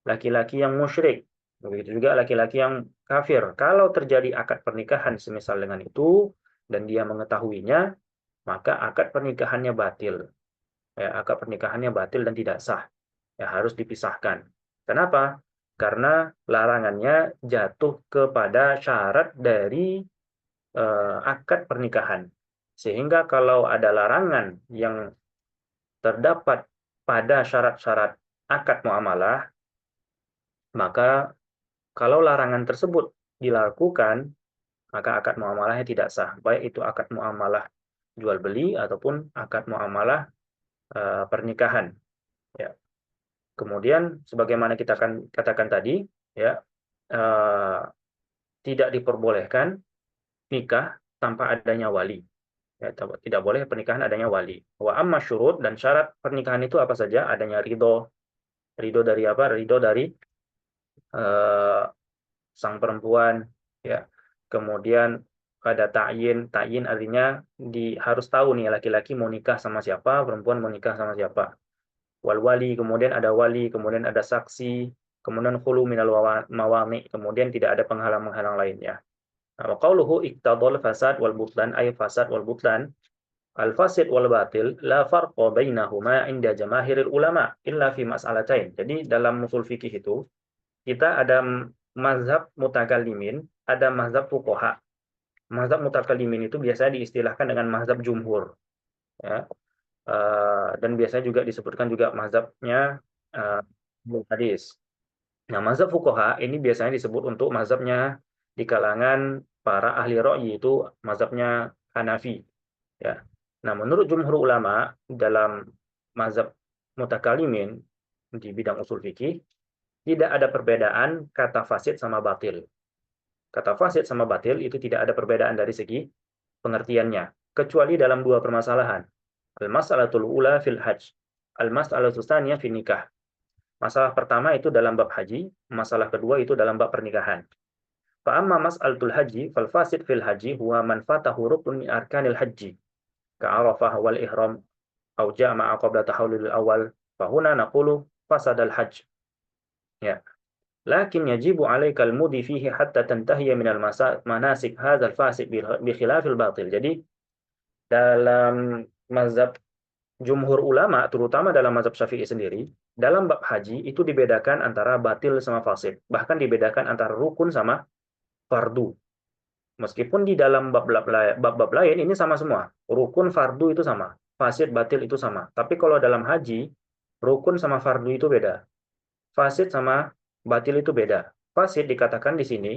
laki-laki yang musyrik. Begitu juga laki-laki yang kafir. Kalau terjadi akad pernikahan semisal dengan itu dan dia mengetahuinya, maka akad pernikahannya batil. Ya, akad pernikahannya batil dan tidak sah. Ya, harus dipisahkan. Kenapa? Karena larangannya jatuh kepada syarat dari akad pernikahan. Sehingga kalau ada larangan yang terdapat pada syarat-syarat akad muamalah, maka kalau larangan tersebut dilakukan, maka akad muamalahnya tidak sah. Baik itu akad muamalah jual beli ataupun akad muamalah pernikahan. Ya. Kemudian sebagaimana kita akan katakan tadi, ya, eh, tidak diperbolehkan nikah tanpa adanya wali. Ya, tidak boleh pernikahan adanya wali. Wa amma syurut, dan syarat pernikahan itu apa saja? Adanya ridho. Ridho dari apa? Ridho dari eh, sang perempuan. Ya. Kemudian ada ta'yin. Ta'yin artinya harus tahu nih laki-laki mau nikah sama siapa, perempuan mau nikah sama siapa. Wal wali, kemudian ada wali, kemudian ada saksi, kemudian khulu minal mawani, kemudian tidak ada penghalang-penghalang lainnya. Nah, wa qauluhu iqtadal fasad wal butlan ay fasad wal butlan. Al-fasid wal batil la farqa bainahuma inda jamaahiril ulama illa fi mas'alatain. Jadi dalam usul fikih itu kita ada mazhab mutakallimin, ada mazhab fuqaha. Mazhab mutakallimin itu biasanya diistilahkan dengan mazhab jumhur, ya. Dan biasanya juga disebutkan juga mazhabnya hadis. Nah, mazhab fuqaha ini biasanya disebut untuk mazhabnya di kalangan para ahli ra'yi, itu mazhabnya Hanafi. Ya. Nah, menurut jumhur ulama dalam mazhab mutakalimin di bidang usul fikih, tidak ada perbedaan kata fasid sama batil. Kata fasid sama batil itu tidak ada perbedaan dari segi pengertiannya, kecuali dalam dua permasalahan. Al-mas'alatul ula fil hajj, al-mas'alatul tsaniyah fil nikah. Masalah pertama itu dalam bab haji, masalah kedua itu dalam bab pernikahan. Fa amma mas'alatul haji fal fasid fil haji huwa man fatahu rukun min arkanil haji ka'arafah wal ihram au jama'a qabla tahawulil awal fa huna naqulu fasadal hajj. Ya. Lakin yajibu 'alaikal mudi fihi hatta tantahiya minal manasik hadzal fasid bi khilafil batil. Jadi dalam mazhab jumhur ulama, terutama dalam mazhab Syafi'i sendiri, dalam bab haji itu dibedakan antara batil sama fasid. Bahkan dibedakan antara rukun sama fardu. Meskipun di dalam bab-bab lain ini sama semua. Rukun fardu itu sama. Fasid batil itu sama. Tapi kalau dalam haji, rukun sama fardu itu beda. Fasid sama batil itu beda. Fasid dikatakan di sini,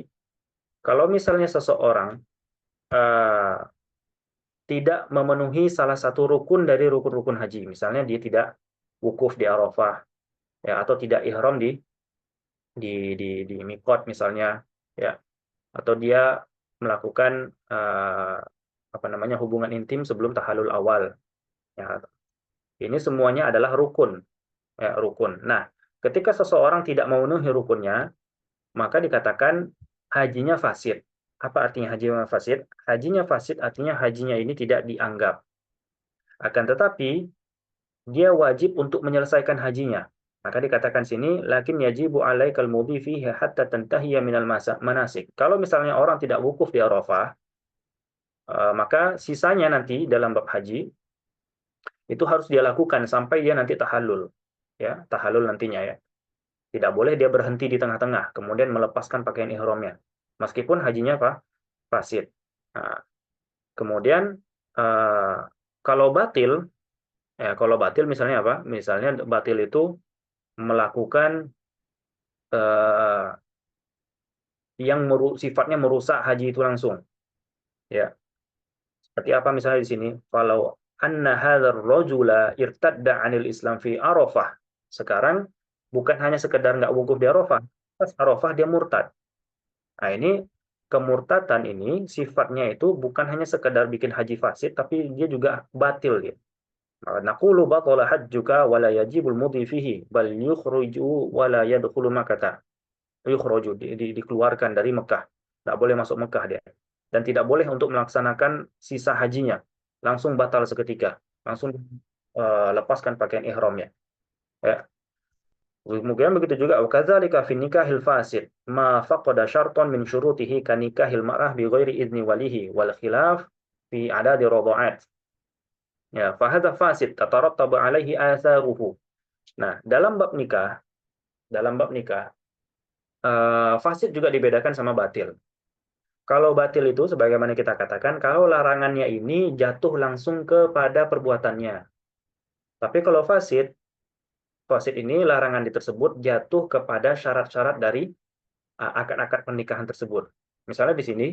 kalau misalnya seseorang uh, tidak memenuhi salah satu rukun dari rukun-rukun haji. Misalnya dia tidak wukuf di Arafah, ya, atau tidak ihram di mikot misalnya, ya, atau dia melakukan apa namanya hubungan intim sebelum tahallul awal, ya. Ini semuanya adalah rukun, ya, rukun. Nah, ketika seseorang tidak memenuhi rukunnya, maka dikatakan hajinya fasid. Apa artinya hajinya fasid? Hajinya fasid artinya hajinya ini tidak dianggap. Akan tetapi dia wajib untuk menyelesaikan hajinya. Maka dikatakan sini, lakin yajibu alaikal mudhi fihi hatta tantahiya minal manasik. Kalau misalnya orang tidak wukuf di Arafah, maka sisanya nanti dalam bab haji itu harus dia lakukan sampai dia nanti tahallul. Ya, tahallul nantinya, ya. Tidak boleh dia berhenti di tengah-tengah, kemudian melepaskan pakaian ihramnya. Meskipun hajinya apa? Fasid. Nah, kemudian eh, kalau batil, ya, kalau batil misalnya apa? Misalnya batil itu melakukan eh, yang sifatnya merusak haji itu langsung, ya. Seperti apa misalnya di sini? Kalau anna hadzal rajula irtadda 'anil Islam fi Arafah. Sekarang bukan hanya sekedar nggak wukuf di Arafah, pas Arafah dia murtad. Nah, ini kemurtadan ini sifatnya itu bukan hanya sekedar bikin haji fasid, tapi dia juga batil, ya. Naqulu batala hajjuka wa la yajibul mudhi fihi bal yukhruju wa la yadkhulu Makkah. Yukhraju, dikeluarkan dari Mekah. Tidak boleh masuk Mekah dia. Dan tidak boleh untuk melaksanakan sisa hajinya. Langsung batal seketika. Langsung lepaskan pakaian ihramnya. Ya. Kemudian begitu juga wakadzalika fi nikahil fasid ma faqada syarton min syurutihi ka nikahil mar'ah bi ghairi idni walihi wal khilaf fi adadi radha'at. Ya, fa hadza fasid tatarattabu alaihi atharuhu. Nah, dalam bab nikah fasid juga dibedakan sama batil. Kalau batil itu sebagaimana kita katakan, kalau larangannya ini jatuh langsung kepada perbuatannya. Tapi kalau fasid, fasid ini larangan tersebut jatuh kepada syarat-syarat dari akad-akad pernikahan tersebut. Misalnya di sini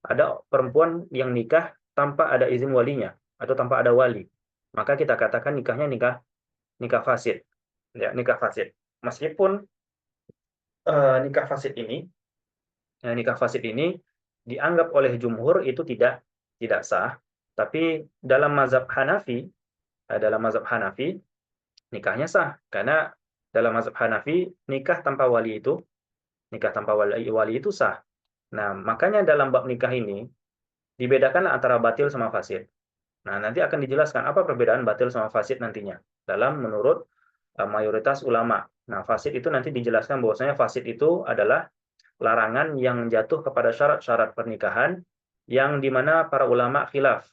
ada perempuan yang nikah tanpa ada izin walinya atau tanpa ada wali. Maka kita katakan nikahnya nikah nikah fasid. Ya, nikah fasid. Meskipun nikah fasid ini nikah fasid ini dianggap oleh jumhur itu tidak sah, tapi dalam mazhab Hanafi nikahnya sah karena dalam mazhab Hanafi nikah tanpa wali itu sah. Nah, makanya dalam bab nikah ini dibedakan antara batil sama fasid. Nah, nanti akan dijelaskan apa perbedaan batil sama fasid nantinya dalam menurut mayoritas ulama. Nah, fasid itu nanti dijelaskan bahwasanya fasid itu adalah larangan yang jatuh kepada syarat-syarat pernikahan yang dimana para ulama khilaf.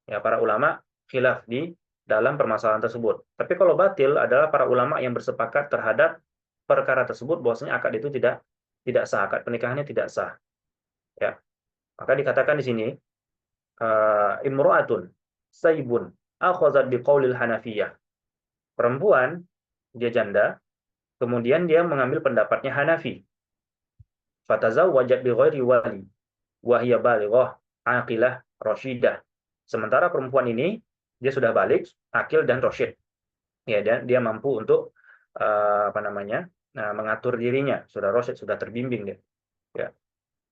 Ya, para ulama khilaf di dalam permasalahan tersebut. Tapi kalau batil adalah para ulama yang bersepakat terhadap perkara tersebut bahwasanya akad itu tidak sah, akad pernikahannya tidak sah. Ya, maka dikatakan di sini imro'atun saibun akhazat biqaulil Hanafiyah. Perempuan dia janda, kemudian dia mengambil pendapatnya Hanafi. Fatazawwajat bi ghairi wali wa hiya balighah aqilah rasyidah. Sementara perempuan ini dia sudah balik, akil dan rasyid. Ya, dan dia mampu untuk apa namanya? Mengatur dirinya, sudah rasyid, sudah terbimbing dia. Ya.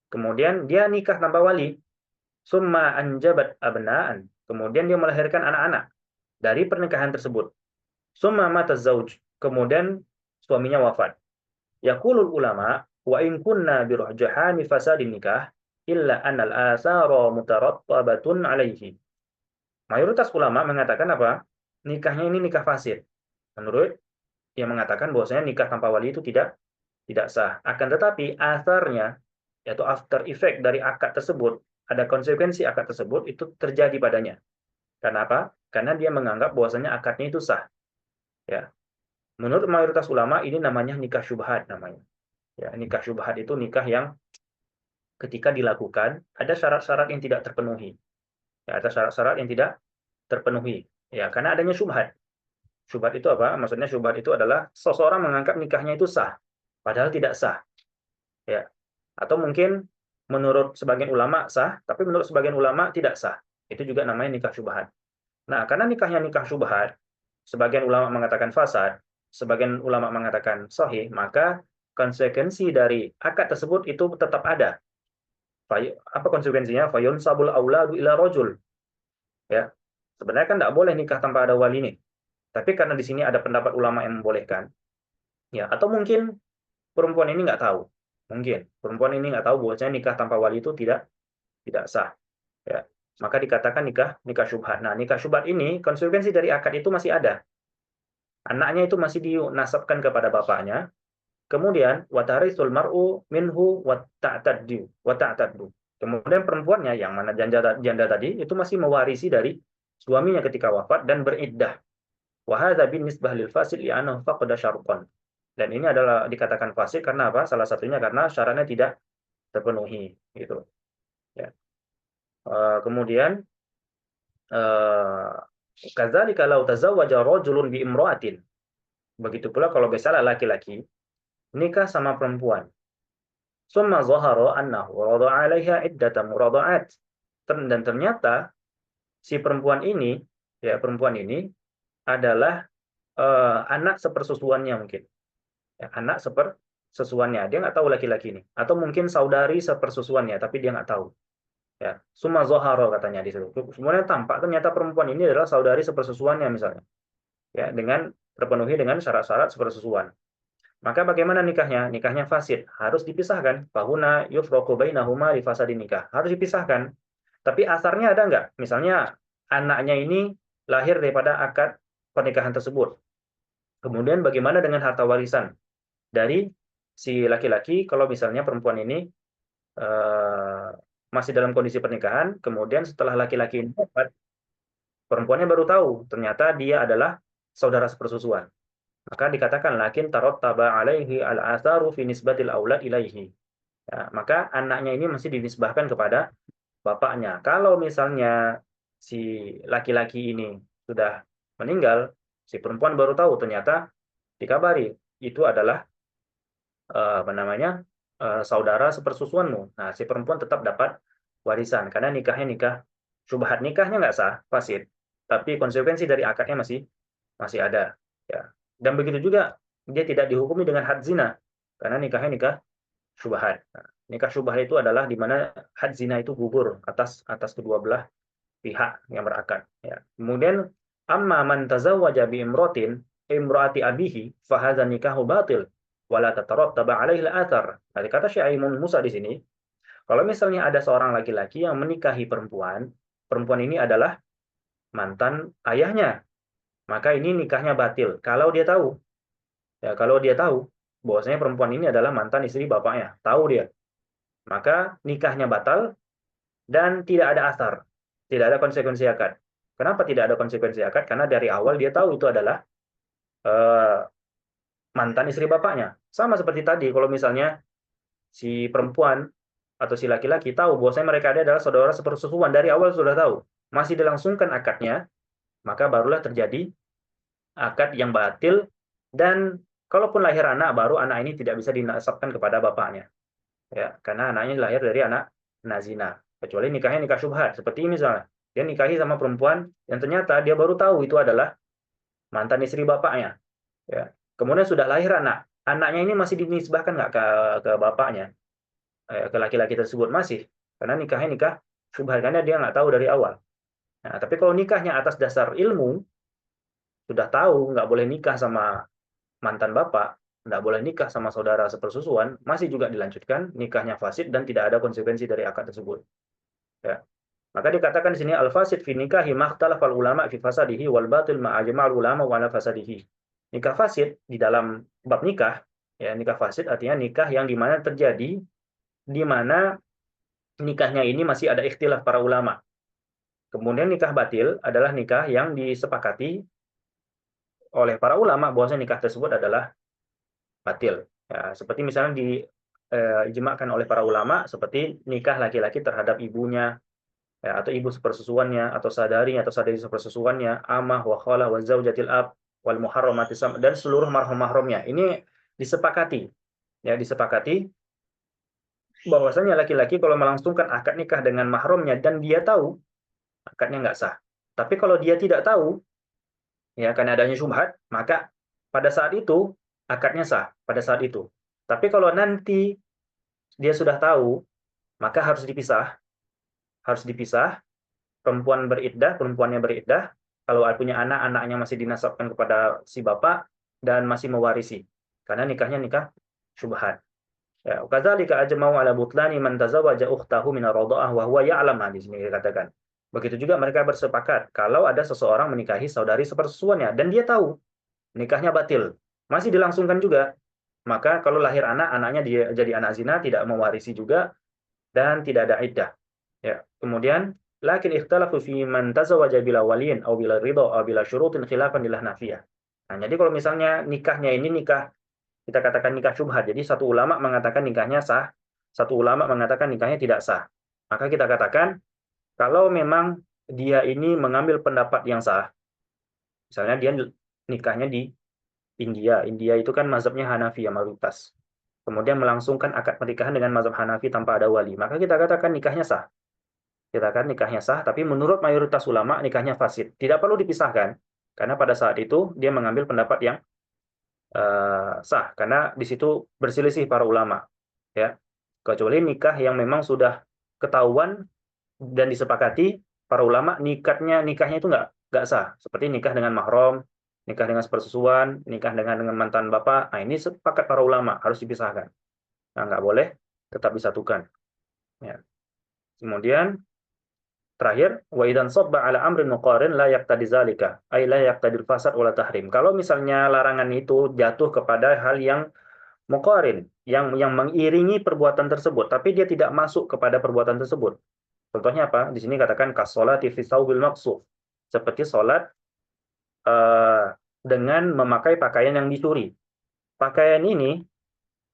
Kemudian dia nikah tanpa wali. Summa anjabat abna'an. Kemudian dia melahirkan anak-anak dari pernikahan tersebut. Summa mata zauj. Kemudian suaminya wafat. Yaqulul ulama wa in kunna bi ruhjahani fasadin nikah illa annal asara mutarattabatun alaihi. Mayoritas ulama mengatakan apa? Nikahnya ini nikah fasid. Menurut yang mengatakan bahwasanya nikah tanpa wali itu tidak sah. Akan tetapi asarnya yaitu after effect dari akad tersebut, ada konsekuensi akad tersebut itu terjadi padanya. Karena apa? Karena dia menganggap bahwasanya akadnya itu sah. Ya. Menurut mayoritas ulama ini namanya nikah syubhat namanya. Ya, nikah syubhat itu nikah yang ketika dilakukan ada syarat-syarat yang tidak terpenuhi. Ya, ada syarat-syarat yang tidak terpenuhi. Ya, karena adanya syubhat. Syubhat itu apa? Maksudnya syubhat itu adalah seseorang menganggap nikahnya itu sah, padahal tidak sah. Ya. Atau mungkin menurut sebagian ulama sah, tapi menurut sebagian ulama tidak sah. Itu juga namanya nikah syubhat. Nah, karena nikahnya nikah syubhat, sebagian ulama mengatakan fasad, sebagian ulama mengatakan sahih, maka konsekuensi dari akad tersebut itu tetap ada. Apa konsekuensinya? Fayun sabul auladu ila rojul. Ya, sebenarnya kan tidak boleh nikah tanpa ada wali nih. Tapi karena di sini ada pendapat ulama yang membolehkan, ya, atau mungkin perempuan ini nggak tahu, mungkin perempuan ini nggak tahu bahwasanya nikah tanpa wali itu tidak sah, ya. Maka dikatakan nikah syubhat. Nah, nikah syubhat ini konsekuensi dari akad itu masih ada. Anaknya itu masih dinasabkan kepada bapaknya. Kemudian watarisul mar'u minhu wa ta'taddu. Kemudian perempuannya yang mana janda tadi itu masih mewarisi dari suaminya ketika wafat dan beriddah. Wa hadza binisbah lil fasid li'annahu faqada syartan. Dan ini adalah dikatakan fasik karena apa? Salah satunya karena syaratnya tidak terpenuhi, gitu. Ya. Kemudian kadzalika law tazawwaja rajulun bi imra'atin. Begitu pula kalau misalnya laki-laki nikah sama perempuan. Summa zahara annahu rada'a 'alaiha iddatan murada'at. Dan ternyata si perempuan ini, ya perempuan ini adalah anak sepersusuannya mungkin. Ya, anak sepersusuannya. Dia nggak tahu laki-laki ini. Atau mungkin saudari sepersusuannya, tapi dia nggak tahu. Ya, summa zahara katanya di situ. Semuanya tampak ternyata perempuan ini adalah saudari sepersusuannya misalnya. Ya, dengan terpenuhi dengan syarat-syarat sepersusuan. Maka bagaimana nikahnya? Nikahnya fasid, harus dipisahkan. Fahuna yufraqu bainahuma li fasadin nikah. Harus dipisahkan. Tapi asarnya ada nggak? Misalnya anaknya ini lahir daripada akad pernikahan tersebut. Kemudian bagaimana dengan harta warisan dari si laki-laki kalau misalnya perempuan ini eh, masih dalam kondisi pernikahan, kemudian setelah laki-laki ini dapat, perempuannya baru tahu ternyata dia adalah saudara sepersusuan. Maka dikatakan lakin taba alaihi al-atharu fi nisbatil aulad ilaihi. Ya, maka anaknya ini masih dinisbahkan kepada bapaknya. Kalau misalnya si laki-laki ini sudah meninggal, si perempuan baru tahu ternyata dikabari itu adalah apa namanya saudara sepersusuanmu. Nah, si perempuan tetap dapat warisan karena nikahnya nikah syubhat, nikahnya nggak sah, fasid. Tapi konsekuensi dari akadnya masih ada. Ya. Dan begitu juga dia tidak dihukumi dengan had zina karena nikahnya nikah syubhat. Nah, nikah syubhat itu adalah di mana had zina itu gugur atas kedua belah pihak yang berakad. Ya. Kemudian amma man tazawwaja bi imraati abihi fa hadza nikahu batil wala tatarattaba alaihi al-athar. Nah, kata Syekh Aimun Musa di sini, kalau misalnya ada seorang laki-laki yang menikahi perempuan, perempuan ini adalah mantan ayahnya, maka ini nikahnya batil. Kalau dia tahu, ya kalau dia tahu bahwasanya perempuan ini adalah mantan istri bapaknya, tahu dia, maka nikahnya batal dan tidak ada asar, tidak ada konsekuensi akad. Kenapa tidak ada konsekuensi akad? Karena dari awal dia tahu itu adalah uh, mantan istri bapaknya. Sama seperti tadi, kalau misalnya si perempuan atau si laki-laki tahu bahwasanya mereka adalah saudara sepersusuan, dari awal sudah tahu, masih dilangsungkan akadnya, maka barulah terjadi akad yang batil, dan kalaupun lahir anak, baru anak ini tidak bisa dinasabkan kepada bapaknya. Ya, karena anaknya lahir dari anak zina. Kecuali nikahnya nikah syubhat. Seperti misalnya, dia nikahi sama perempuan yang ternyata dia baru tahu itu adalah mantan istri bapaknya. Ya. Kemudian sudah lahir anak. Anaknya ini masih dinisbahkan nggak ke bapaknya, ke laki-laki tersebut masih. Karena nikahnya nikah syubhat, karena dia nggak tahu dari awal. Nah, tapi kalau nikahnya atas dasar ilmu, sudah tahu nggak boleh nikah sama mantan bapak, nggak boleh nikah sama saudara sepersusuan, masih juga dilanjutkan, nikahnya fasid dan tidak ada konsekuensi dari akad tersebut. Ya. Maka dikatakan di sini al-fasid fi nikahi makhtalafal ulama fi fasadihi wal batil ma ajma'al ulama wa ala fasadihi. Nikah fasid di dalam bab nikah, ya nikah fasid artinya nikah yang di mana terjadi di mana nikahnya ini masih ada ikhtilaf para ulama. Kemudian nikah batil adalah nikah yang disepakati oleh para ulama bahwasanya nikah tersebut adalah batil. Ya, seperti misalnya diijma'kan oleh para ulama seperti nikah laki-laki terhadap ibunya, ya, atau ibu sepersusuannya, atau sadari sepersusuannya, amah wa khalah wa zaujatil ab wal muharramati dan seluruh mahram-mahramnya. Ini disepakati, ya disepakati bahwasanya laki-laki kalau melangsungkan akad nikah dengan mahramnya dan dia tahu, akadnya nggak sah. Tapi kalau dia tidak tahu, Ya, karena adanya syubhat, maka pada saat itu akadnya sah pada saat itu. Tapi kalau nanti dia sudah tahu, maka harus dipisah. Perempuannya beriddah. Kalau punya anak, anaknya masih dinasabkan kepada si bapak dan masih mewarisi. Karena nikahnya nikah syubhat. Ya, kadzalika ajma'u ala butlani man tazawwaja ukhtahu min ar-radha'ah wa huwa ya'lam, di sini dikatakan. Begitu juga mereka bersepakat kalau ada seseorang menikahi saudari sepersusuannya dan dia tahu nikahnya batil, masih dilangsungkan juga. Maka kalau lahir anak, anaknya dia jadi anak zina, tidak mewarisi juga dan tidak ada iddah. Ya. Kemudian lakin ikhtalafu fi man tazawwaja bila waliyin aw bila ridha aw bila syurutin khilafan lil Hanafiyah. Nah, jadi kalau misalnya nikahnya ini nikah, kita katakan nikah syubhat. Jadi satu ulama mengatakan nikahnya sah, satu ulama mengatakan nikahnya tidak sah. Maka kita katakan kalau memang dia ini mengambil pendapat yang sah, misalnya dia nikahnya di India. India itu kan mazhabnya Hanafi yang mayoritas. Kemudian melangsungkan akad pernikahan dengan mazhab Hanafi tanpa ada wali. Maka kita katakan nikahnya sah. Kita katakan nikahnya sah, tapi menurut mayoritas ulama nikahnya fasid. Tidak perlu dipisahkan. Karena pada saat itu dia mengambil pendapat yang sah. Karena di situ berselisih para ulama. Ya. Kecuali nikah yang memang sudah ketahuan dan disepakati para ulama nikahnya itu nggak sah. Seperti nikah dengan mahram, nikah dengan sepersusuan, nikah dengan mantan bapak. Nah, ini sepakat para ulama harus dipisahkan. Nah, nggak boleh tetap disatukan. Ya. Kemudian terakhir, wa idan sabba ala amrin muqarin la yaqtadi zalika, ay la yaqtadi fasad wala tahrim. Kalau misalnya larangan itu jatuh kepada hal yang muqarin, yang mengiringi perbuatan tersebut, tapi dia tidak masuk kepada perbuatan tersebut. Contohnya apa? Di sini katakan kasolati fi thawbil maqsuf. Seperti salat eh, dengan memakai pakaian yang dicuri. Pakaian ini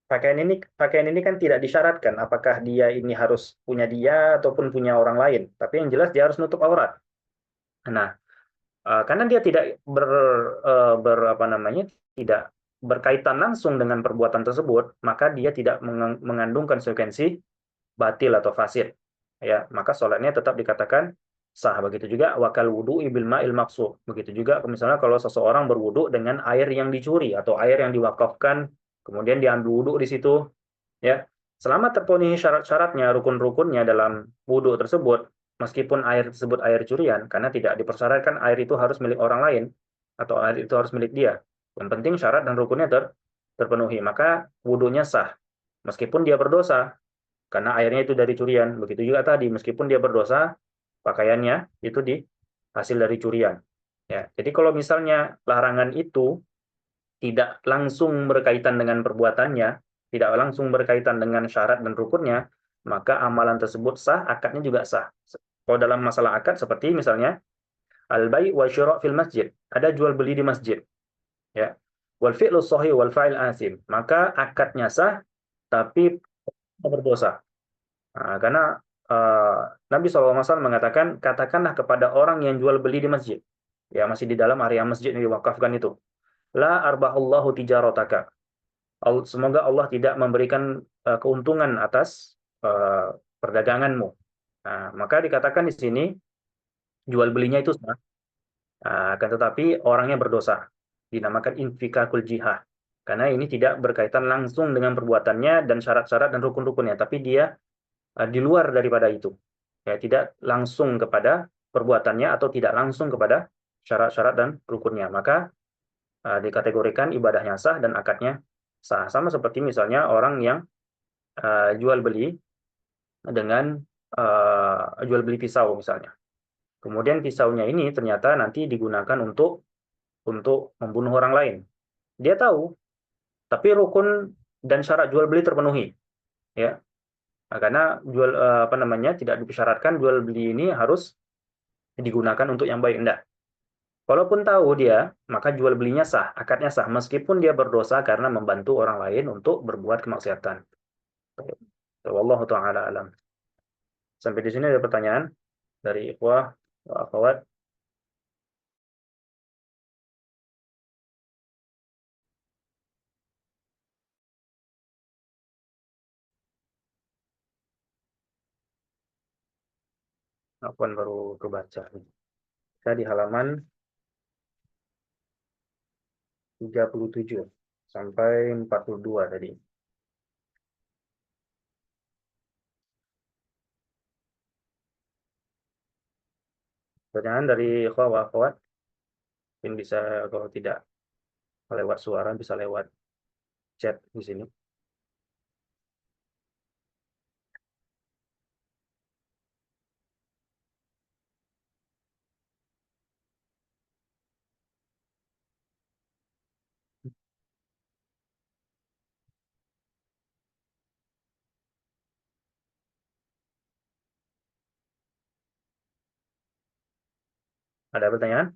pakaian ini kan tidak disyaratkan apakah dia ini harus punya dia ataupun punya orang lain. Tapi yang jelas dia harus nutup aurat. Nah, karena dia tidak apa namanya, tidak berkaitan langsung dengan perbuatan tersebut, maka dia tidak mengandung konsekuensi batil atau fasid. Ya, maka sholatnya tetap dikatakan sah. Begitu juga wakal wudu ibil ma'il maqsuh. Begitu juga misalnya kalau seseorang berwudu dengan air yang dicuri atau air yang diwakafkan, kemudian diambil wudu di situ, ya. Selama terpenuhi syarat-syaratnya, rukun-rukunnya dalam wudu tersebut, meskipun air tersebut air curian, karena tidak dipersyaratkan air itu harus milik orang lain atau air itu harus milik dia. Yang penting syarat dan rukunnya terpenuhi, maka wudunya sah. Meskipun dia berdosa, karena airnya itu dari curian. Begitu juga tadi, meskipun dia berdosa, pakaiannya itu hasil dari curian. Ya, jadi kalau misalnya larangan itu tidak langsung berkaitan dengan perbuatannya, tidak langsung berkaitan dengan syarat dan rukunnya, maka amalan tersebut sah, akadnya juga sah. Kalau dalam masalah akad seperti misalnya al-bai' wa syira' fil masjid, ada jual beli di masjid, ya. Wal fi'lu sahih wal fa'il asim, maka akadnya sah tapi berdosa. Nah, karena uh, Nabi SAW mengatakan, katakanlah kepada orang yang jual beli di masjid, ya masih di dalam area masjid yang diwakafkan itu, la arbahullahu tijarataka. Semoga Allah tidak memberikan keuntungan atas perdaganganmu. Nah, maka dikatakan di sini jual belinya itu sah, akan tetapi orangnya berdosa. Dinamakan infikakul jihah. Karena ini tidak berkaitan langsung dengan perbuatannya dan syarat-syarat dan rukun-rukunnya, tapi dia di luar daripada itu. Ya, tidak langsung kepada perbuatannya atau tidak langsung kepada syarat-syarat dan rukunnya. Maka dikategorikan ibadahnya sah dan akadnya sah. Sama seperti misalnya orang yang jual beli dengan jual beli pisau misalnya. Kemudian pisaunya ini ternyata nanti digunakan untuk membunuh orang lain. Dia tahu, tapi rukun dan syarat jual beli terpenuhi, ya. Nah, karena apa namanya, tidak disyaratkan jual beli ini harus digunakan untuk yang baik, enggak. Walaupun tahu dia, maka jual belinya sah, akadnya sah, meskipun dia berdosa karena membantu orang lain untuk berbuat kemaksiatan. Wallahu ta'ala alam. Sampai di sini ada pertanyaan dari ikhwah wa akhwat. Apaan baru kebaca. Saya di halaman 37 sampai 42 tadi. Pertanyaan dari akhwat, mungkin bisa kalau tidak lewat suara bisa lewat chat di sini. Ada pertanyaan?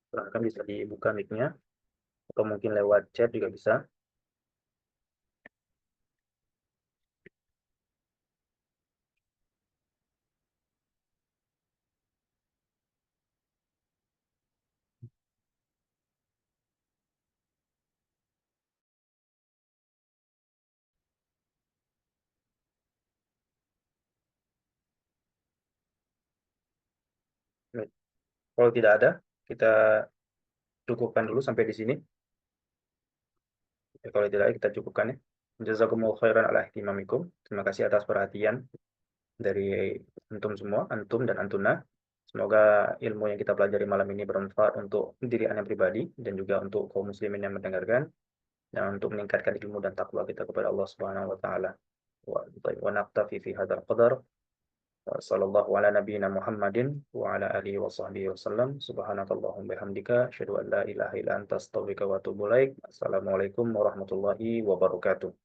Silahkan bisa dibuka mic-nya atau mungkin lewat chat juga bisa. Baik. Kalau tidak ada, kita cukupkan dulu sampai di sini. Ya, kalau tidak ada, kita cukupkan ya. Jazakumullahu khairan ala ihtimamikum. Terima kasih atas perhatian dari antum semua, antum dan antuna. Semoga ilmu yang kita pelajari malam ini bermanfaat untuk diri anda pribadi dan juga untuk kaum muslimin yang mendengarkan dan untuk meningkatkan ilmu dan takwa kita kepada Allah Subhanahu wa taala. Wa naqtafi fi hadzal qadar. Sallallahu ala nabiyyina Muhammadin wa ala alihi wa sahbihi wasallam. Subhanakallahumma bihamdika asyhadu an la ilaha illa anta astaghfiruka wa atubu ilaik. Assalamualaikum warahmatullahi wabarakatuh.